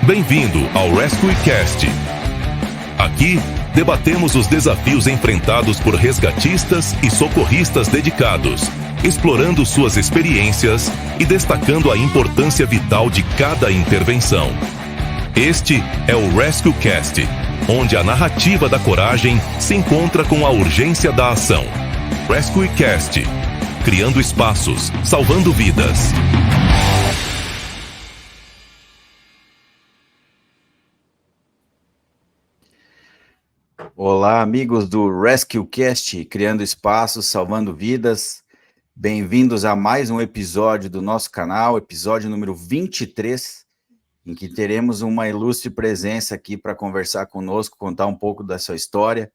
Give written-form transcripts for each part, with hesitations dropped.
Bem-vindo ao Rescue Cast. Aqui, debatemos os desafios enfrentados por resgatistas e socorristas dedicados, explorando suas experiências e destacando a importância vital de cada intervenção. Este é o Rescue Cast, onde a narrativa da coragem se encontra com a urgência da ação. Rescue Cast, criando espaços, salvando vidas. Olá, amigos do Rescue Cast, criando espaços, salvando vidas. Bem-vindos a mais um episódio do nosso canal, episódio número 23, em que teremos uma ilustre presença aqui para conversar conosco, contar um pouco da sua história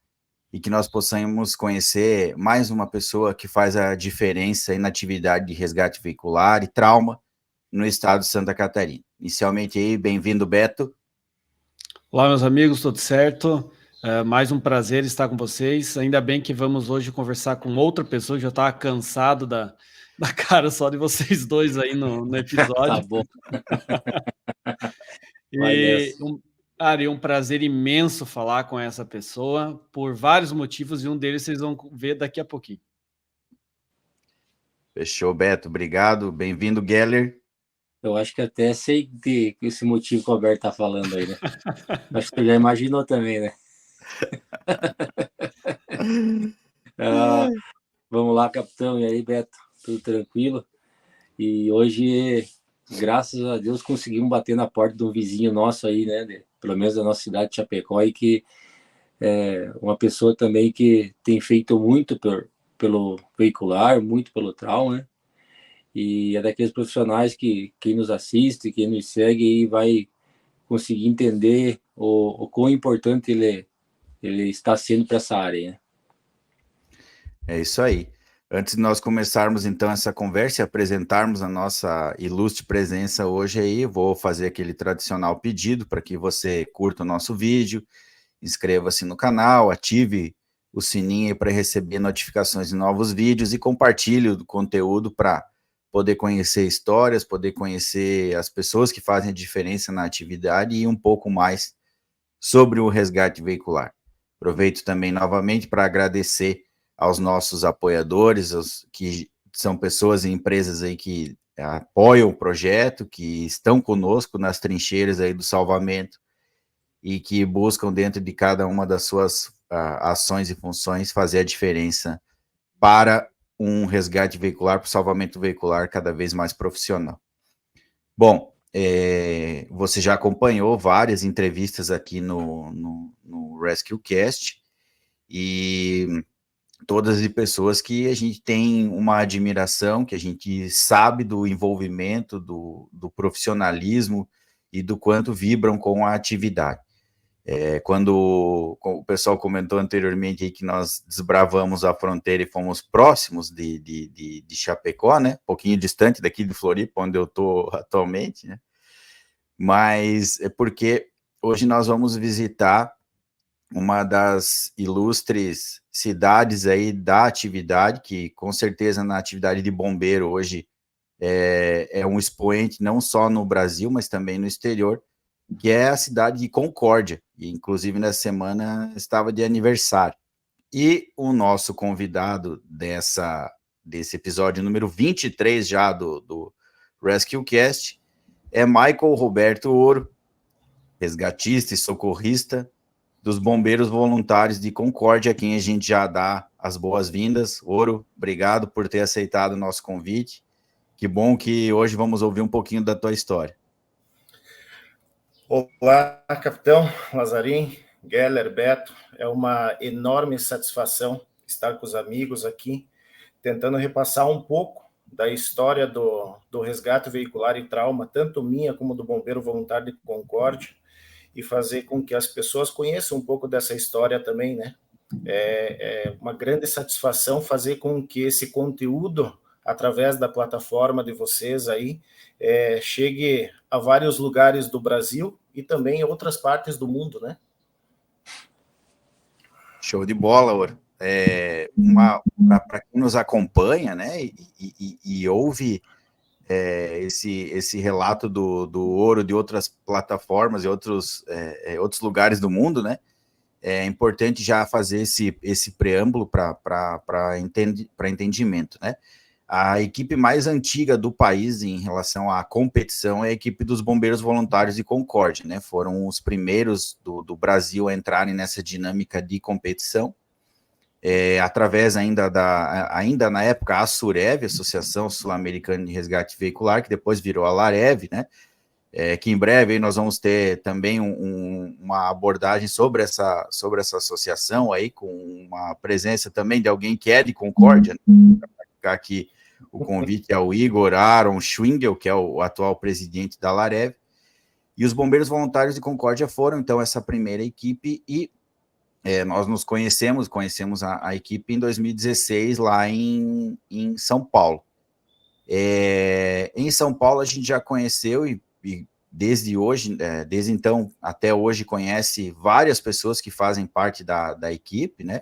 e que nós possamos conhecer mais uma pessoa que faz a diferença na atividade de resgate veicular e trauma no estado de Santa Catarina. Inicialmente aí, bem-vindo, Beto. Olá, meus amigos, tudo certo? Mais um prazer estar com vocês. Ainda bem que vamos hoje conversar com outra pessoa, que já estava cansado da cara só de vocês dois aí no episódio. Tá bom. E um prazer imenso falar com essa pessoa, por vários motivos, e um deles vocês vão ver daqui a pouquinho. Fechou, Beto, obrigado. Bem-vindo, Geller. Eu acho que até sei esse motivo que o Alberto tá falando aí, né? Acho que você já imaginou também, né? Vamos lá, capitão. E aí, Beto? Tudo tranquilo? E hoje, graças a Deus, conseguimos bater na porta de um vizinho nosso aí, né? Pelo menos da nossa cidade de Chapecó, e que é uma pessoa também que tem feito muito pelo veicular, muito pelo trauma, né? E é daqueles profissionais que quem nos assiste, quem nos segue, aí vai conseguir entender o quão importante ele está sendo para essa área, né? É isso aí. Antes de nós começarmos, então, essa conversa e apresentarmos a nossa ilustre presença hoje aí, vou fazer aquele tradicional pedido para que você curta o nosso vídeo, inscreva-se no canal, ative o sininho para receber notificações de novos vídeos e compartilhe o conteúdo para poder conhecer histórias, poder conhecer as pessoas que fazem a diferença na atividade e um pouco mais sobre o resgate veicular. Aproveito também novamente para agradecer aos nossos apoiadores, que são pessoas e empresas aí que apoiam o projeto, que estão conosco nas trincheiras aí do salvamento e que buscam dentro de cada uma das suas ações e funções fazer a diferença para um resgate veicular, para o salvamento veicular cada vez mais profissional. Bom, você já acompanhou várias entrevistas aqui no Rescue Cast, e todas de pessoas que a gente tem uma admiração, que a gente sabe do envolvimento, do profissionalismo e do quanto vibram com a atividade. Quando o pessoal comentou anteriormente aí que nós desbravamos a fronteira e fomos próximos de Chapecó, né? Um pouquinho distante daqui de Floripa, onde eu estou atualmente, né? Mas é porque hoje nós vamos visitar uma das ilustres cidades aí da atividade, que com certeza na atividade de bombeiro hoje é um expoente não só no Brasil, mas também no exterior, que é a cidade de Concórdia, e inclusive nessa semana estava de aniversário. E o nosso convidado desse episódio número 23 já do Rescue Cast é Michael Roberto Ouro, resgatista e socorrista dos Bombeiros Voluntários de Concórdia, a quem a gente já dá as boas-vindas. Ouro, obrigado por ter aceitado o nosso convite. Que bom que hoje vamos ouvir um pouquinho da tua história. Olá, capitão Lazarim, Geller, Beto. É uma enorme satisfação estar com os amigos aqui, tentando repassar um pouco da história do resgate veicular e trauma, tanto minha como do Bombeiro Voluntário de Concórdia, e fazer com que as pessoas conheçam um pouco dessa história também, né? É uma grande satisfação fazer com que esse conteúdo, através da plataforma de vocês aí, chegue a vários lugares do Brasil e também em outras partes do mundo, né? Show de bola, Ouro. Para quem nos acompanha, né, e ouve esse relato do ouro de outras plataformas e outros lugares do mundo, né? É importante já fazer esse preâmbulo para entendimento, né? A equipe mais antiga do país em relação à competição é a equipe dos Bombeiros Voluntários de Concórdia, né? Foram os primeiros do Brasil a entrarem nessa dinâmica de competição, através ainda na época, a Surev, Associação Sul-Americana de Resgate Veicular, que depois virou a Larev, né? Que em breve aí nós vamos ter também uma abordagem sobre essa associação aí, com uma presença também de alguém que é de Concórdia, né? Para ficar aqui o convite ao Igor Aaron Schwingel, que é o atual presidente da Larev, e os Bombeiros Voluntários de Concórdia foram, então, essa primeira equipe, e nós nos conhecemos a equipe em 2016, lá em São Paulo. Em São Paulo a gente já conheceu e desde então até hoje conhece várias pessoas que fazem parte da equipe, né?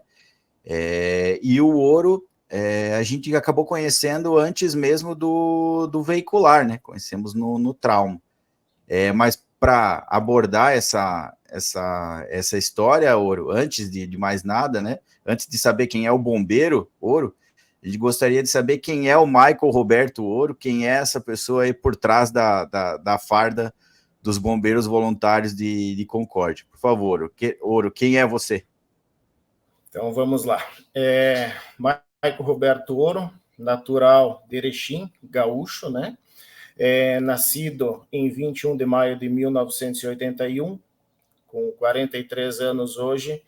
E o ouro a gente acabou conhecendo antes mesmo do veicular, né? Conhecemos no trauma. Mas para abordar essa história, Ouro, antes de mais nada, né? Antes de saber quem é o bombeiro Ouro, a gente gostaria de saber quem é o Michael Roberto Ouro, quem é essa pessoa aí por trás da farda dos Bombeiros Voluntários de Concórdia. Por favor, Ouro, quem é você? Então, vamos lá. Michael Roberto Ouro, natural de Erechim, gaúcho, né? Nascido em 21 de maio de 1981, com 43 anos hoje.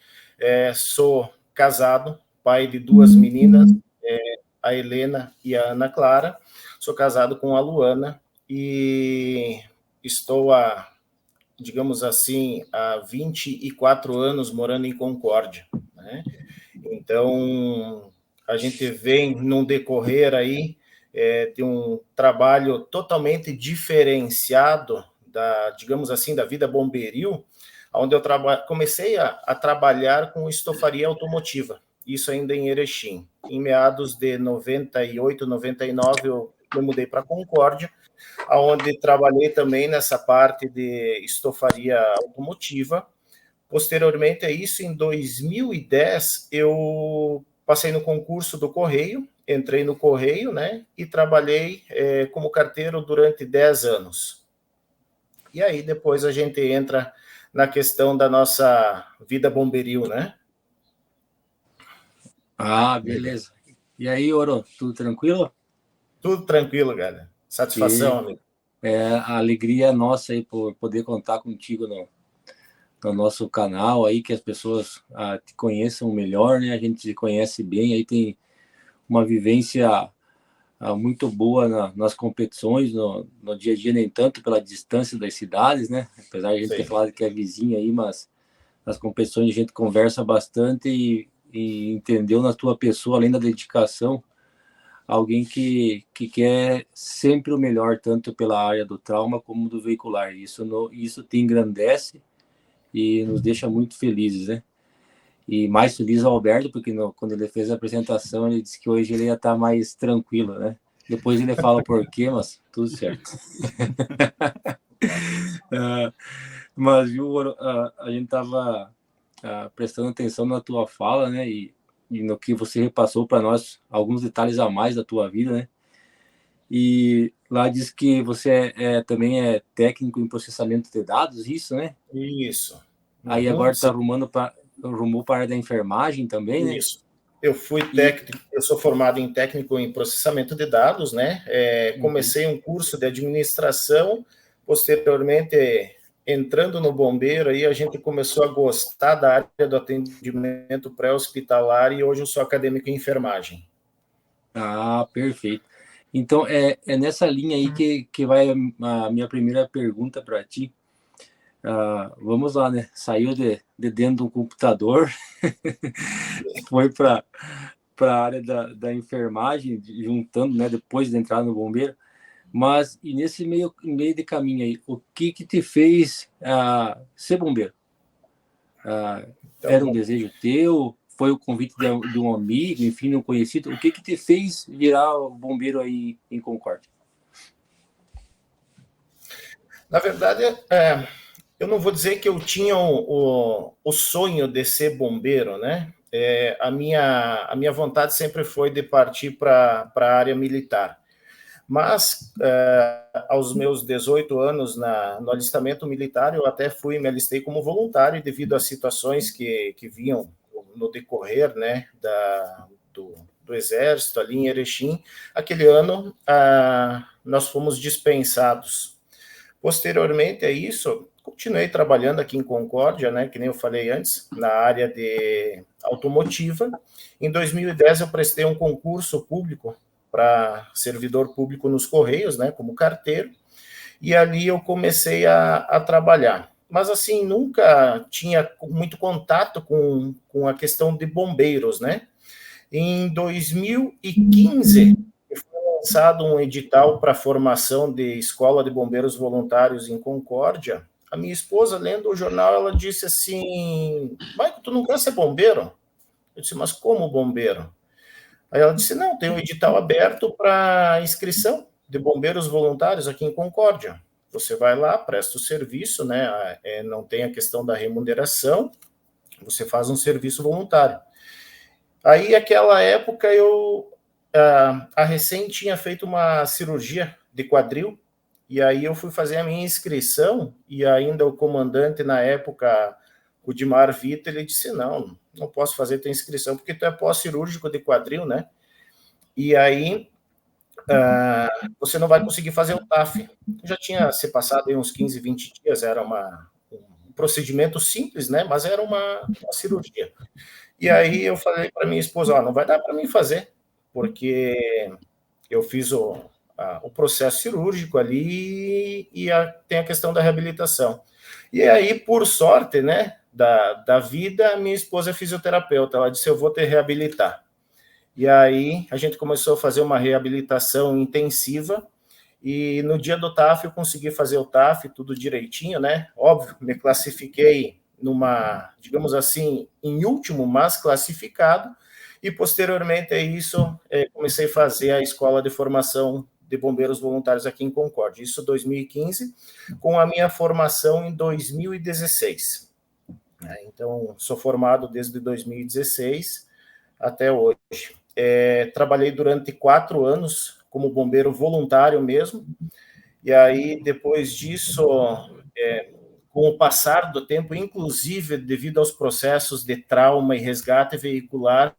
Sou casado, pai de 2 meninas, a Helena e a Ana Clara. Sou casado com a Luana e estou digamos assim, há 24 anos morando em Concórdia, né? Então, a gente vem num decorrer aí de um trabalho totalmente diferenciado digamos assim, da vida bomberil, onde eu comecei a trabalhar com estofaria automotiva, isso ainda em Erechim. Em meados de 98, 99, eu mudei para Concórdia, onde trabalhei também nessa parte de estofaria automotiva. Posteriormente a isso, em 2010, eu passei no concurso do Correio, entrei no Correio, né, e trabalhei como carteiro durante 10 anos. E aí depois a gente entra na questão da nossa vida bomberil, né? Beleza. E aí, Ouro, tudo tranquilo? Tudo tranquilo, galera. Satisfação, amigo. A alegria é nossa aí por poder contar contigo no nosso canal aí, que as pessoas te conheçam melhor, né? A gente se conhece bem, aí tem uma vivência muito boa nas competições, no dia a dia, nem tanto pela distância das cidades, né? Apesar de a gente ter falado que é vizinho aí, mas nas competições a gente conversa bastante e entendeu na tua pessoa, além da dedicação, alguém que quer sempre o melhor, tanto pela área do trauma como do veicular. Isso te engrandece e nos deixa muito felizes, né? E mais feliz o Alberto, porque quando ele fez a apresentação, ele disse que hoje ele ia estar mais tranquilo, né? Depois ele fala o porquê, mas tudo certo. Mas, viu, a gente estava prestando atenção na tua fala, né? E no que você repassou para nós, alguns detalhes a mais da tua vida, né? E lá diz que você também é técnico em processamento de dados, isso, né? Isso. Aí agora está rumou para a área da enfermagem também, né? Isso. Eu fui técnico, eu sou formado em técnico em processamento de dados, né? Comecei um curso de administração, posteriormente, entrando no bombeiro, aí a gente começou a gostar da área do atendimento pré-hospitalar e hoje eu sou acadêmico em enfermagem. Perfeito. Então, é nessa linha aí que vai a minha primeira pergunta para ti. Vamos lá, né? Saiu de dentro do computador, foi para a área da enfermagem, juntando, né? Depois de entrar no bombeiro. Mas, e nesse meio de caminho aí, o que te fez ser bombeiro? Era um desejo teu? Foi o convite de um amigo, enfim, um conhecido? O que te fez virar bombeiro aí em Concórdia? Na verdade, eu não vou dizer que eu tinha o sonho de ser bombeiro, né? A minha vontade sempre foi de partir para a área militar. Mas, aos meus 18 anos no alistamento militar, eu até me alistei como voluntário devido a situações que vinham no decorrer, né, do Exército ali em Erechim. Aquele ano, nós fomos dispensados. Posteriormente a isso, continuei trabalhando aqui em Concórdia, né, que nem eu falei antes, na área de automotiva. Em 2010, eu prestei um concurso público para servidor público nos Correios, né, como carteiro, e ali eu comecei a trabalhar. Mas, assim, nunca tinha muito contato com a questão de bombeiros, né? Em 2015, foi lançado um edital para formação de escola de bombeiros voluntários em Concórdia. A minha esposa, lendo o jornal, ela disse assim, Michael, tu não quer ser bombeiro? Eu disse, mas como bombeiro? Aí ela disse, não, tem um edital aberto para inscrição de bombeiros voluntários aqui em Concórdia. Você vai lá, presta o serviço, né? Não tem a questão da remuneração, você faz um serviço voluntário. Aí, naquela época, a recém tinha feito uma cirurgia de quadril, e aí eu fui fazer a minha inscrição, e ainda o comandante, na época, o Dimar Vitor, ele disse, não posso fazer tua inscrição, porque tu é pós-cirúrgico de quadril, né? E aí, você não vai conseguir fazer o TAF. Já tinha se passado aí uns 15, 20 dias, era um procedimento simples, né? Mas era uma cirurgia. E aí eu falei para minha esposa, não vai dar para mim fazer, porque eu fiz o processo cirúrgico ali e tem a questão da reabilitação. E aí, por sorte, né, da vida, minha esposa é fisioterapeuta, ela disse, eu vou te reabilitar. E aí a gente começou a fazer uma reabilitação intensiva, e no dia do TAF eu consegui fazer o TAF, tudo direitinho, né? Óbvio, me classifiquei digamos assim, em último, mas classificado, e posteriormente a isso, comecei a fazer a escola de formação de bombeiros voluntários aqui em Concórdia, isso em 2015, com a minha formação em 2016. Então, sou formado desde 2016 até hoje. Trabalhei durante 4 anos como bombeiro voluntário mesmo, e aí, depois disso, com o passar do tempo, inclusive devido aos processos de trauma e resgate veicular,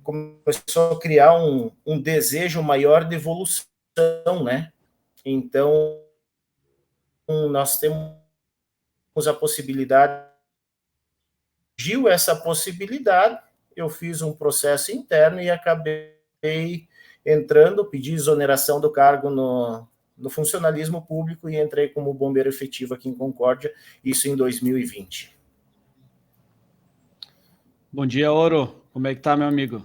começou a criar um desejo maior de evolução, né? Então, nós temos a possibilidade, surgiu essa possibilidade, eu fiz um processo interno e acabei entrando, pedi exoneração do cargo no funcionalismo público e entrei como bombeiro efetivo aqui em Concórdia, isso em 2020. Bom dia, Oro. Como é que tá, meu amigo?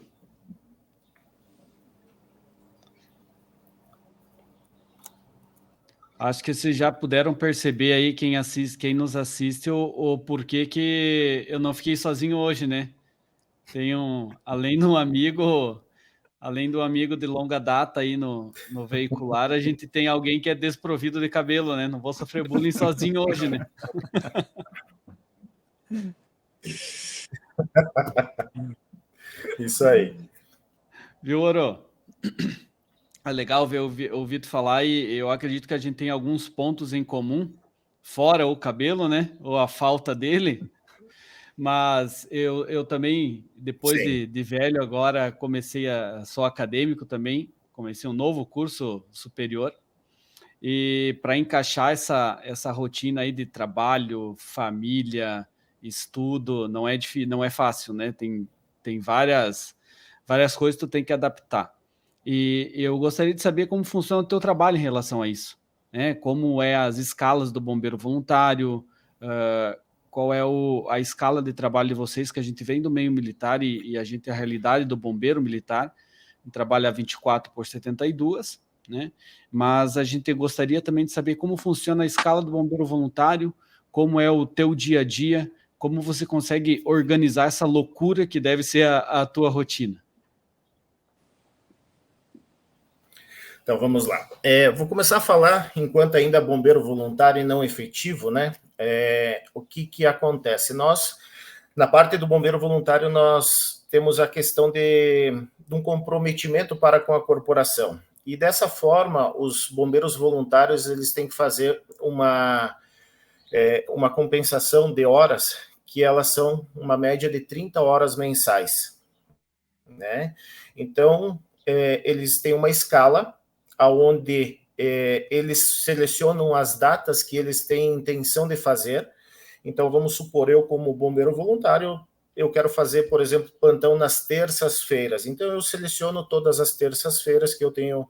Acho que vocês já puderam perceber aí, quem nos assiste, o porquê que eu não fiquei sozinho hoje, né? Tenho, além do amigo de longa data aí no veicular, a gente tem alguém que é desprovido de cabelo, né? Não vou sofrer bullying sozinho hoje, né? Isso aí. Viu, Oro? É legal ouvir tu falar, e eu acredito que a gente tem alguns pontos em comum, fora o cabelo, né? Ou a falta dele. Mas eu também, depois de velho, agora sou acadêmico também, comecei um novo curso superior, e para encaixar essa rotina aí de trabalho, família, estudo, não é fácil, né? Tem várias coisas que tu tem que adaptar. E eu gostaria de saber como funciona o teu trabalho em relação a isso, né? Como é as escalas do bombeiro voluntário, qual é a escala de trabalho de vocês, que a gente vem do meio militar e a gente, a realidade do bombeiro militar, trabalha 24/72, né? Mas a gente gostaria também de saber como funciona a escala do bombeiro voluntário, como é o teu dia a dia, como você consegue organizar essa loucura que deve ser a tua rotina. Então, vamos lá. Vou começar a falar, enquanto ainda bombeiro voluntário e não efetivo, né? O que acontece? Nós, na parte do bombeiro voluntário, nós temos a questão de um comprometimento para com a corporação. E dessa forma, os bombeiros voluntários, eles têm que fazer uma compensação de horas, que elas são uma média de 30 horas mensais, né? Então, eles têm uma escala onde eles selecionam as datas que eles têm intenção de fazer. Então, vamos supor, eu como bombeiro voluntário, eu quero fazer, por exemplo, plantão nas terças-feiras. Então, eu seleciono todas as terças-feiras que eu tenho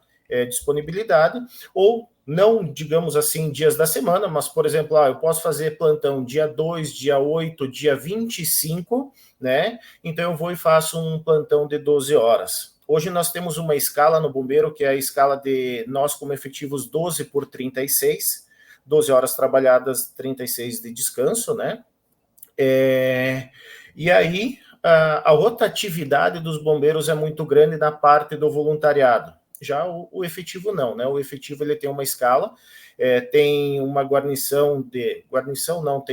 disponibilidade, ou não, digamos assim, dias da semana, mas, por exemplo, eu posso fazer plantão dia 2, dia 8, dia 25, né? Então, eu vou e faço um plantão de 12 horas. Hoje nós temos uma escala no bombeiro, que é a escala de nós como efetivos 12 por 36, 12 horas trabalhadas, 36 de descanso, né? E aí, a rotatividade dos bombeiros é muito grande na parte do voluntariado. Já o efetivo não, né? O efetivo ele tem uma escala, tem uma guarnição não,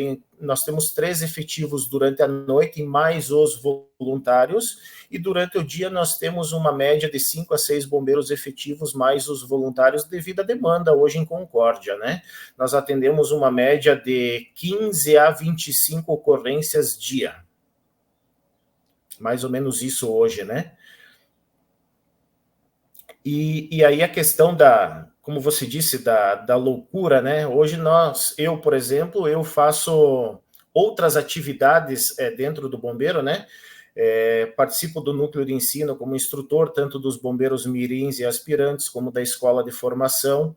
nós temos 3 efetivos durante a noite, mais os voluntários, e durante o dia nós temos uma média de 5 a 6 bombeiros efetivos, mais os voluntários, devido à demanda hoje em Concórdia, né? Nós atendemos uma média de 15 a 25 ocorrências dia. Mais ou menos isso hoje, né? E aí a questão como você disse, da loucura, né? Hoje eu, por exemplo, eu faço outras atividades dentro do bombeiro, né? Participo do núcleo de ensino como instrutor, tanto dos bombeiros mirins e aspirantes, como da escola de formação.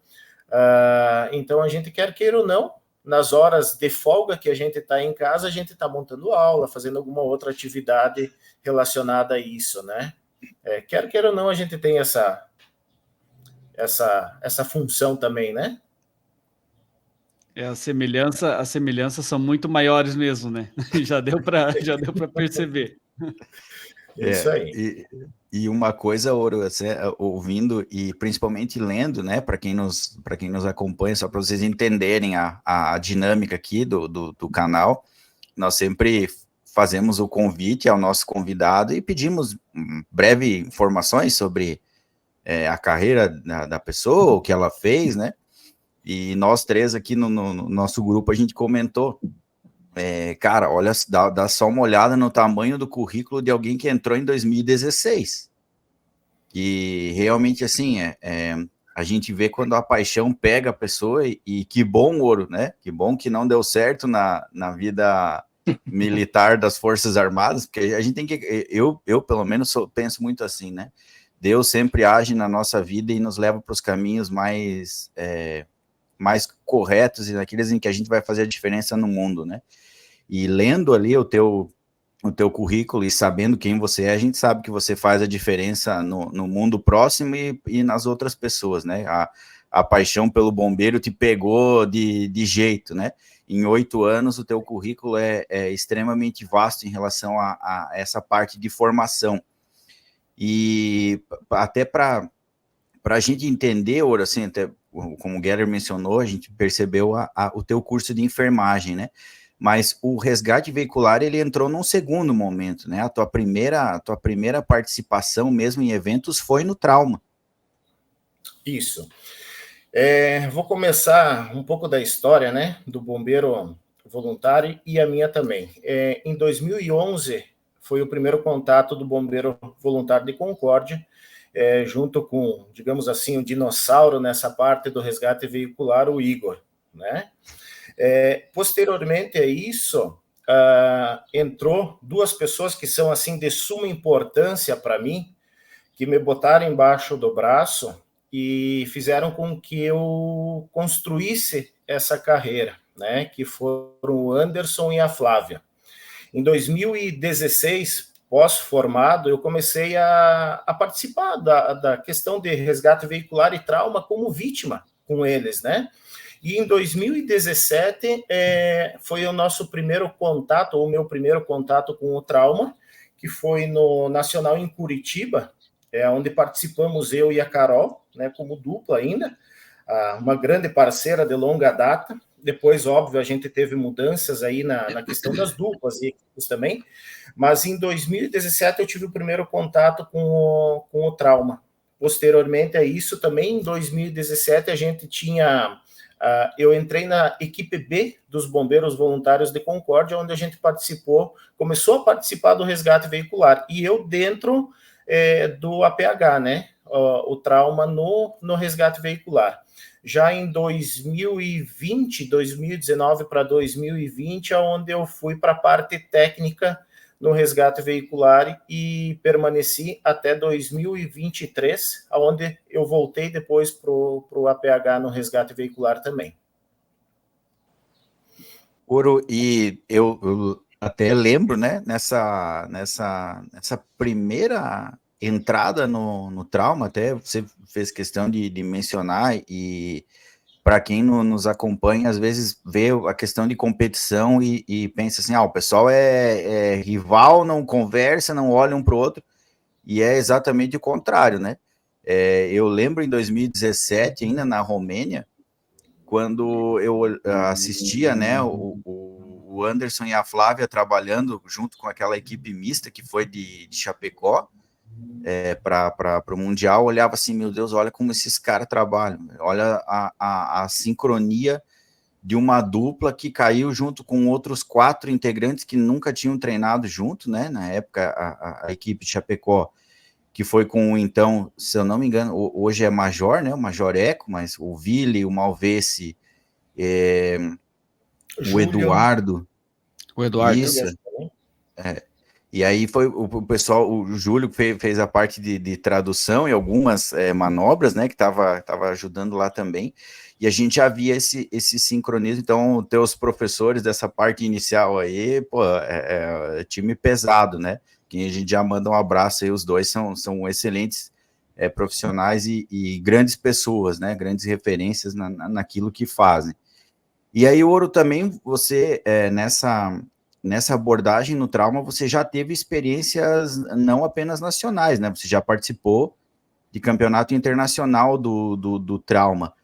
Então, a gente quer queira ou não, nas horas de folga que a gente está em casa, a gente está montando aula, fazendo alguma outra atividade relacionada a isso, né? Quer queira ou não, a gente tem essa função também, né? As semelhanças são muito maiores mesmo, né? Já deu para perceber. Isso aí. E uma coisa, Ouro, ouvindo e principalmente lendo, né, para quem nos acompanha, só para vocês entenderem a dinâmica aqui do canal, nós sempre fazemos o convite ao nosso convidado e pedimos breve informações sobre a carreira da pessoa, o que ela fez, né? E nós 3 aqui no nosso grupo, a gente comentou, cara, olha, dá só uma olhada no tamanho do currículo de alguém que entrou em 2016. E realmente, assim, a gente vê quando a paixão pega a pessoa, e que bom, Ouro, né? Que bom que não deu certo na vida militar das Forças Armadas, porque a gente tem que, eu pelo menos penso muito assim, né? Deus sempre age na nossa vida e nos leva para os caminhos mais corretos e naqueles em que a gente vai fazer a diferença no mundo, né? E lendo ali o teu currículo e sabendo quem você é, a gente sabe que você faz a diferença no mundo próximo e nas outras pessoas, né? A paixão pelo bombeiro te pegou de jeito, né? Em 8 anos, o teu currículo é extremamente vasto em relação a essa parte de formação. E até para a gente entender, Ouro, assim, até como o Geller mencionou, a gente percebeu o teu curso de enfermagem, né? Mas o resgate veicular, ele entrou num segundo momento, né? A tua primeira participação mesmo em eventos foi no trauma. Isso. Vou começar um pouco da história, né, do bombeiro voluntário e a minha também. Em 2011, foi o primeiro contato do bombeiro voluntário de Concórdia, junto com, digamos assim, o dinossauro nessa parte do resgate veicular, o Igor, né? Posteriormente a isso, entrou 2 pessoas que são, assim, de suma importância para mim, que me botaram embaixo do braço e fizeram com que eu construísse essa carreira, né? Que foram o Anderson e a Flávia. Em 2016, pós-formado, eu comecei a participar da questão de resgate veicular e trauma como vítima com eles, né? E em 2017 foi o nosso primeiro contato, ou o meu primeiro contato com o trauma, que foi no Nacional em Curitiba, onde participamos eu e a Carol, né, como dupla ainda, uma grande parceira de longa data. Depois, óbvio, a gente teve mudanças aí na questão das duplas e equipes também, mas em 2017 eu tive o primeiro contato com o trauma. Posteriormente a isso, também em 2017 a gente tinha... eu entrei na equipe B dos Bombeiros Voluntários de Concórdia, onde a gente começou a participar do resgate veicular, e eu dentro do APH, né, o trauma no resgate veicular. Já em 2019 para 2020, onde eu fui para a parte técnica no resgate veicular e permaneci até 2023, onde eu voltei depois para o APH no resgate veicular também. Ouro, e eu até lembro, né, nessa primeira entrada no trauma, até você fez questão de mencionar, e para quem nos acompanha, às vezes vê a questão de competição e pensa assim, o pessoal é rival, não conversa, não olha um para o outro, e é exatamente o contrário, né? Eu lembro em 2017, ainda na Romênia, quando eu assistia, né, o Anderson e a Flávia trabalhando junto com aquela equipe mista que foi de Chapecó, para o Mundial, olhava assim, meu Deus, olha como esses caras trabalham, olha a sincronia de uma dupla que caiu junto com outros 4 integrantes que nunca tinham treinado junto, né, na época a equipe de Chapecó, que foi com, então, se eu não me engano, hoje é Major, né, o Major Eco, mas o Vili, o Malvese, o Eduardo. O Eduardo. Isso. E aí foi o pessoal, o Júlio fez a parte de tradução e algumas manobras, né, que estava ajudando lá também, e a gente já via esse sincronismo. Então, teus professores dessa parte inicial aí, pô, é time pesado, né, que a gente já manda um abraço aí, os dois são excelentes profissionais e grandes pessoas, né, grandes referências naquilo que fazem. E aí, Ouro, também você, nessa abordagem no trauma, você já teve experiências não apenas nacionais, né? Você já participou de campeonato internacional do trauma.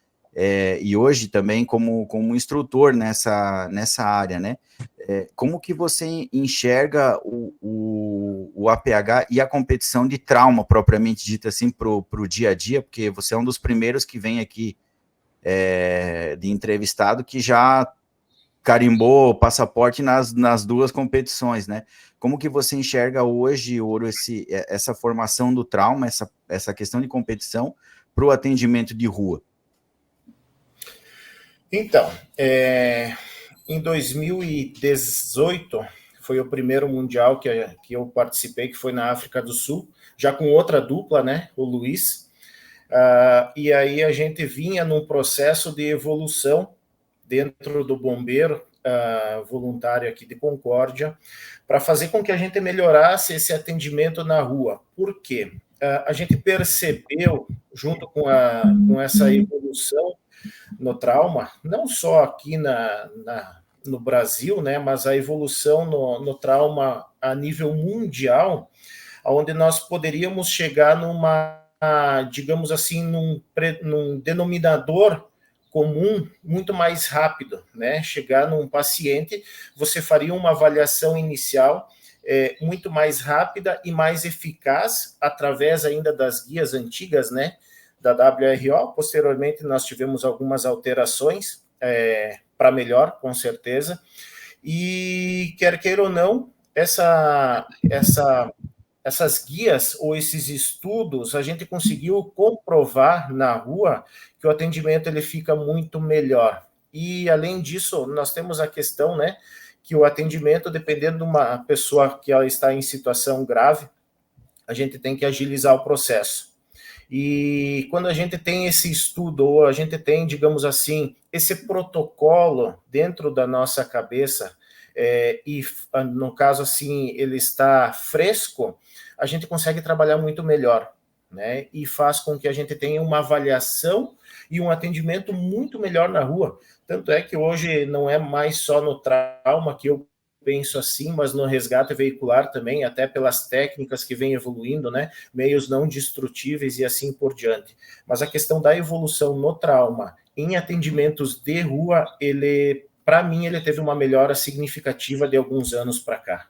E hoje também como instrutor nessa área, né? Como que você enxerga o APH e a competição de trauma, propriamente dita assim, para o dia a dia? Porque você é um dos primeiros que vem aqui de entrevistado que já carimbou passaporte nas 2 competições, né? Como que você enxerga hoje, Ouro, essa formação do trauma, essa questão de competição para o atendimento de rua? Então, em 2018, foi o primeiro mundial que eu participei, que foi na África do Sul, já com outra dupla, né, o Luiz, e aí a gente vinha num processo de evolução dentro do bombeiro voluntário aqui de Concórdia, para fazer com que a gente melhorasse esse atendimento na rua. Por quê? A gente percebeu, junto com essa evolução no trauma, não só aqui no Brasil, né, mas a evolução no trauma a nível mundial, onde nós poderíamos chegar digamos assim, num denominador comum muito mais rápido, né? Chegar num paciente, você faria uma avaliação inicial muito mais rápida e mais eficaz, através ainda das guias antigas, né, da WRO. Posteriormente, nós tivemos algumas alterações para melhor, com certeza, e quer queira ou não, essas guias ou esses estudos, a gente conseguiu comprovar na rua que o atendimento ele fica muito melhor. E, além disso, nós temos a questão, né, que o atendimento, dependendo de uma pessoa que ela está em situação grave, a gente tem que agilizar o processo. E quando a gente tem esse estudo, ou a gente tem, digamos assim, esse protocolo dentro da nossa cabeça, e no caso assim, ele está fresco, a gente consegue trabalhar muito melhor, né? E faz com que a gente tenha uma avaliação e um atendimento muito melhor na rua. Tanto é que hoje não é mais só no trauma que eu penso assim, mas no resgate veicular também, até pelas técnicas que vem evoluindo, né? Meios não destrutíveis e assim por diante. Mas a questão da evolução no trauma, em atendimentos de rua, para mim, ele teve uma melhora significativa de alguns anos para cá.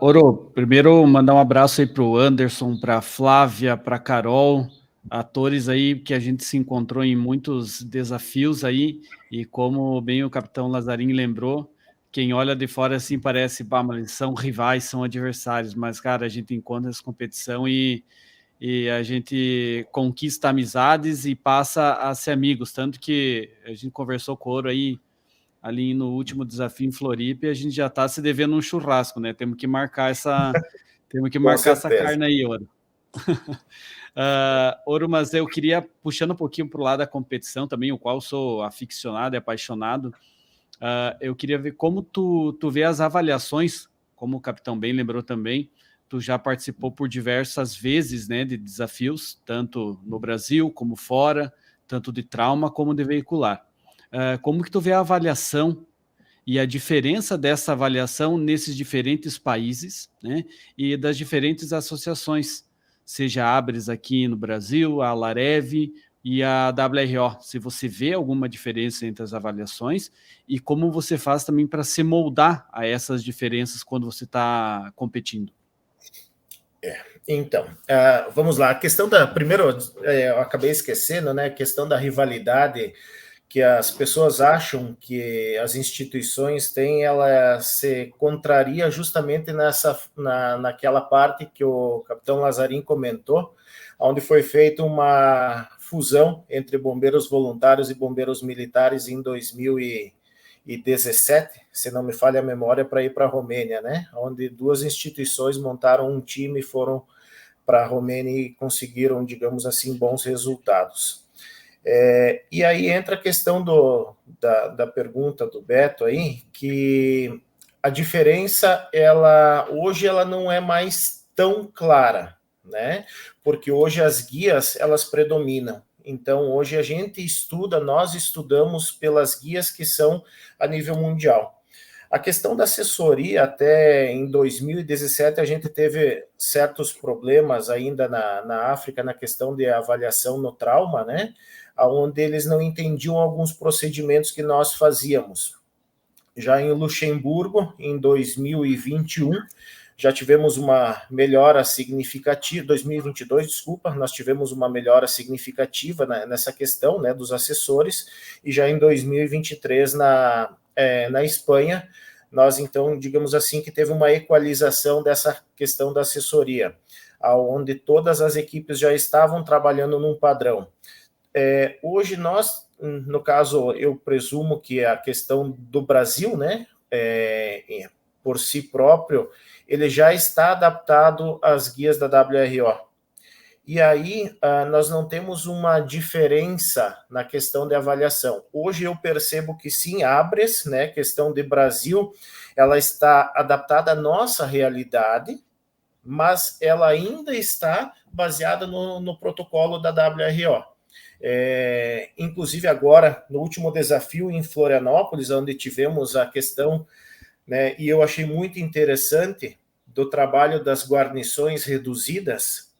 Oro, primeiro mandar um abraço aí para o Anderson, para a Flávia, para a Carol, atores aí que a gente se encontrou em muitos desafios aí, e como bem o capitão Lazarinho lembrou, quem olha de fora assim parece, mas eles são rivais, são adversários, mas cara, a gente encontra essa competição e a gente conquista amizades e passa a ser amigos, tanto que a gente conversou com o Oro aí, ali no último desafio em Floripa, e a gente já está se devendo um churrasco, né? Temos que marcar essa carne aí, Oro. Oro, mas eu queria, puxando um pouquinho para o lado da competição também, o qual sou aficionado e apaixonado, eu queria ver como tu vê as avaliações, como o capitão bem lembrou também, tu já participou por diversas vezes, né, de desafios, tanto no Brasil como fora, tanto de trauma como de veicular. Como que tu vê a avaliação e a diferença dessa avaliação nesses diferentes países, né, e das diferentes associações, seja a Abres aqui no Brasil, a Larev e a WRO, se você vê alguma diferença entre as avaliações e como você faz também para se moldar a essas diferenças quando você está competindo. Então, vamos lá. A questão primeiro, eu acabei esquecendo, né? A questão da rivalidade que as pessoas acham que as instituições têm, ela se contraria justamente naquela parte que o capitão Lazarinho comentou, onde foi feita uma fusão entre bombeiros voluntários e bombeiros militares em 2017, se não me falha a memória, para ir para a Romênia, né? Onde duas instituições montaram um time e foram para a Romênia e conseguiram, digamos assim, bons resultados. E aí entra a questão da pergunta do Beto aí, que a diferença, hoje ela não é mais tão clara, né? Porque hoje as guias, elas predominam. Então, hoje a gente nós estudamos pelas guias que são a nível mundial. A questão da assessoria, até em 2017, a gente teve certos problemas ainda na África, na questão de avaliação no trauma, né? Onde eles não entendiam alguns procedimentos que nós fazíamos. Já em Luxemburgo, em 2021, já tivemos uma melhora significativa, 2022, desculpa, nós tivemos uma melhora significativa nessa questão, né, dos assessores, e já em 2023, na Espanha, nós, então, digamos assim, que teve uma equalização dessa questão da assessoria, onde todas as equipes já estavam trabalhando num padrão. Hoje nós, no caso, eu presumo que a questão do Brasil, né, por si próprio, ele já está adaptado às guias da WRO. E aí, nós não temos uma diferença na questão de avaliação. Hoje eu percebo que sim, Abres, né, questão de Brasil, ela está adaptada à nossa realidade, mas ela ainda está baseada no protocolo da WRO. Inclusive agora, no último desafio em Florianópolis, onde tivemos a questão, né, e eu achei muito interessante, do trabalho das guarnições reduzidas,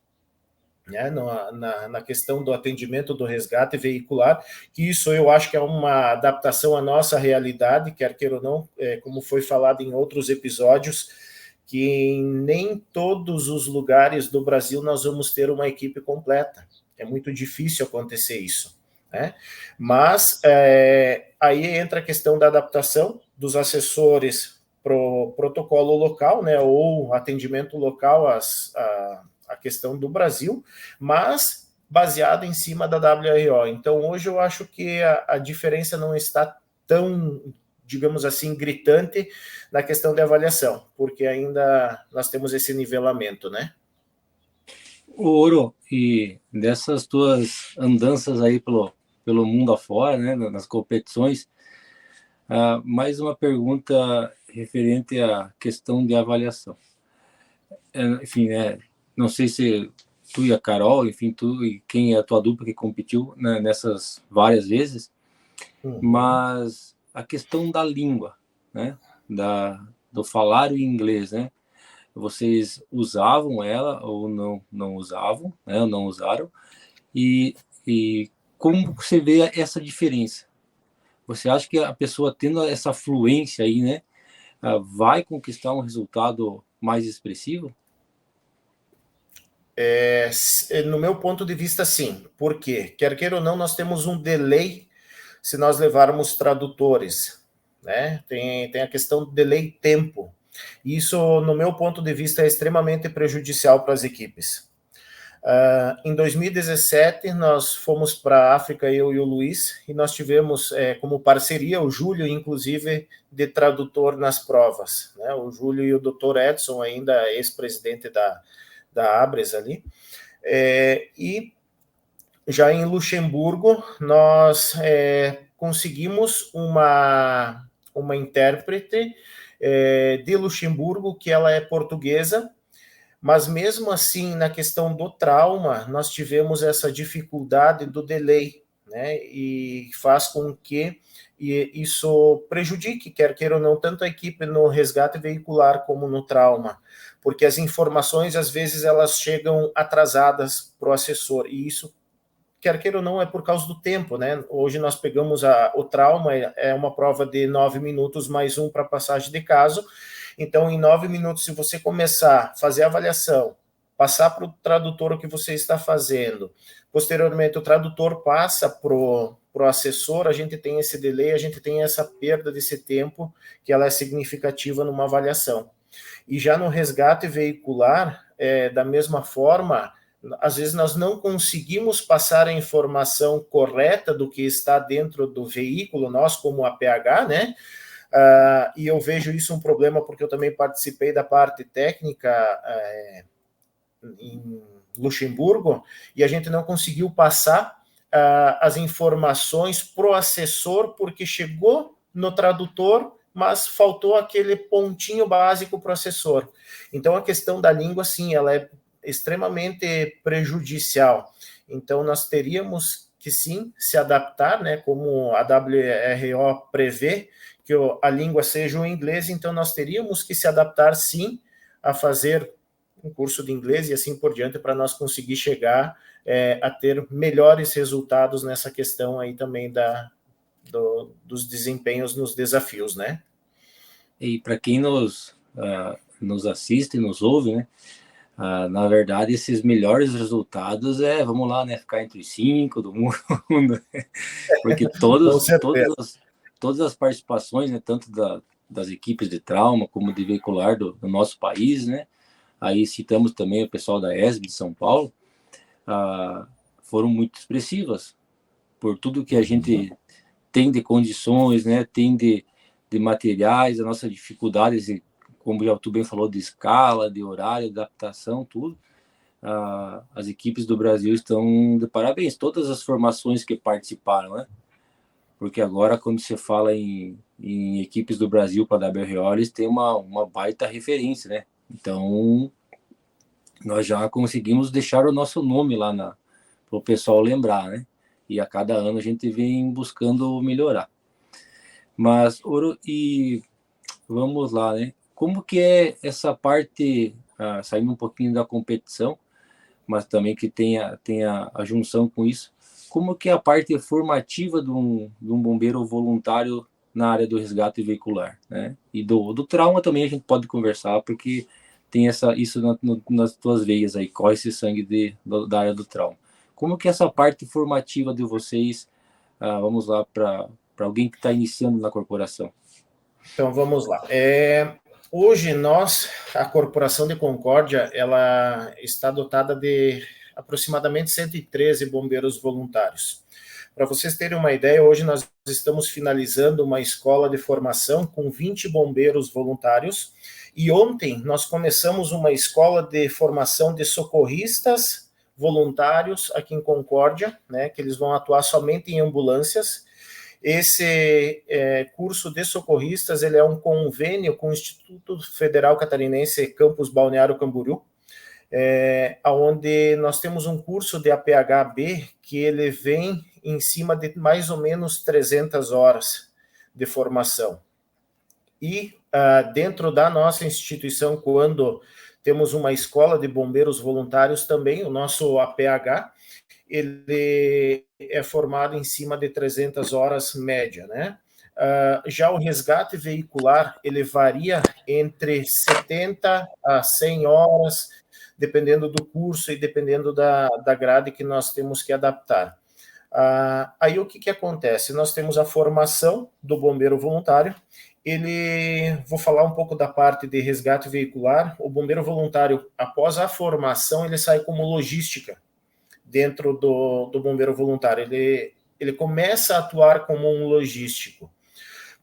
né, na questão do atendimento do resgate veicular, que isso eu acho que é uma adaptação à nossa realidade, quer queira ou não, como foi falado em outros episódios, que em nem todos os lugares do Brasil nós vamos ter uma equipe completa. É muito difícil acontecer isso, né? Mas aí entra a questão da adaptação dos assessores para o protocolo local, né, ou atendimento local a questão do Brasil, mas baseado em cima da WRO. Então, hoje eu acho que a diferença não está tão, digamos assim, gritante na questão de avaliação, porque ainda nós temos esse nivelamento, né? Oro, e dessas tuas andanças aí pelo mundo afora, né, nas competições, mais uma pergunta referente à questão de avaliação. Enfim, não sei se tu e a Carol, enfim, tu e quem é a tua dupla que competiu, né, nessas várias vezes, mas a questão da língua, né? Do falar o inglês, né? Vocês usavam ela ou não usavam, né? Ou não usaram? E como você vê essa diferença? Você acha que a pessoa tendo essa fluência aí, né, vai conquistar um resultado mais expressivo? No meu ponto de vista, sim. Por quê? Quer queira ou não, nós temos um delay se nós levarmos tradutores, né? Tem a questão do delay tempo. Isso, no meu ponto de vista, é extremamente prejudicial para as equipes. Em 2017, nós fomos para a África, eu e o Luiz, e nós tivemos como parceria o Júlio, inclusive, de tradutor nas provas, né? O Júlio e o Dr. Edson, ainda ex-presidente da Abres ali. E já em Luxemburgo, nós conseguimos uma intérprete de Luxemburgo, que ela é portuguesa, mas mesmo assim, na questão do trauma, nós tivemos essa dificuldade do delay, né? E faz com que isso prejudique, quer queira ou não, tanto a equipe no resgate veicular como no trauma, porque as informações, às vezes, elas chegam atrasadas para o assessor, e isso, quer queira ou não, é por causa do tempo, né? Hoje nós pegamos o trauma, é uma prova de 9 minutos mais um para passagem de caso. Então, em 9 minutos, se você começar a fazer a avaliação, passar para o tradutor o que você está fazendo, posteriormente o tradutor passa para o assessor, a gente tem esse delay, a gente tem essa perda desse tempo, que ela é significativa numa avaliação. E já no resgate veicular, da mesma forma, às vezes nós não conseguimos passar a informação correta do que está dentro do veículo, nós como APH, né? E eu vejo isso um problema porque eu também participei da parte técnica em Luxemburgo e a gente não conseguiu passar as informações para o assessor porque chegou no tradutor, mas faltou aquele pontinho básico para o assessor. Então, a questão da língua, sim, ela é extremamente prejudicial. Então, nós teríamos que, sim, se adaptar, né, como a WRO prevê, que a língua seja o inglês, então nós teríamos que se adaptar, sim, a fazer um curso de inglês e assim por diante, para nós conseguir chegar a ter melhores resultados nessa questão aí também dos desempenhos nos desafios, né? E para quem nos assiste, nos ouve, né? Na verdade, esses melhores resultados vamos lá, né? Ficar entre os 5 do mundo, porque todas as participações, né? Tanto das equipes de trauma como de veicular do nosso país, né? Aí citamos também o pessoal da ESB de São Paulo, foram muito expressivas por tudo que a gente tem de condições, né? Tem de materiais, as nossas dificuldades, como já tu bem falou, de escala, de horário, de adaptação, tudo. As equipes do Brasil estão de parabéns, todas as formações que participaram, né? Porque agora, quando você fala em equipes do Brasil para a WRO, eles têm uma baita referência, né? Então, nós já conseguimos deixar o nosso nome lá para o pessoal lembrar, né? E a cada ano a gente vem buscando melhorar. Mas, Ouro, e vamos lá, né? Como que é essa parte, saindo um pouquinho da competição, mas também que tem a junção com isso, como que é a parte formativa de um bombeiro voluntário na área do resgate veicular, né? E do trauma também a gente pode conversar, porque tem isso nas tuas veias aí, corre esse sangue da área do trauma. Como que é essa parte formativa de vocês, vamos lá, para alguém que está iniciando na corporação? Então, vamos lá. Hoje, a Corporação de Concórdia, ela está dotada de aproximadamente 113 bombeiros voluntários. Para vocês terem uma ideia, hoje nós estamos finalizando uma escola de formação com 20 bombeiros voluntários, e ontem nós começamos uma escola de formação de socorristas voluntários aqui em Concórdia, né, que eles vão atuar somente em ambulâncias. Esse curso de socorristas, ele é um convênio com o Instituto Federal Catarinense Campus Balneário Camboriú, onde nós temos um curso de APH-B que ele vem em cima de mais ou menos 300 horas. de formação. E dentro da nossa instituição, quando temos uma escola de bombeiros voluntários também, o nosso APH, ele é formado em cima de 300 horas média, né? Já o resgate veicular, ele varia entre 70 a 100 horas, dependendo do curso e dependendo da grade que nós temos que adaptar. Aí o que acontece? Nós temos a formação do bombeiro voluntário. Vou falar um pouco da parte de resgate veicular. O bombeiro voluntário, após a formação, ele sai como logística dentro do bombeiro voluntário. Ele começa a atuar como um logístico.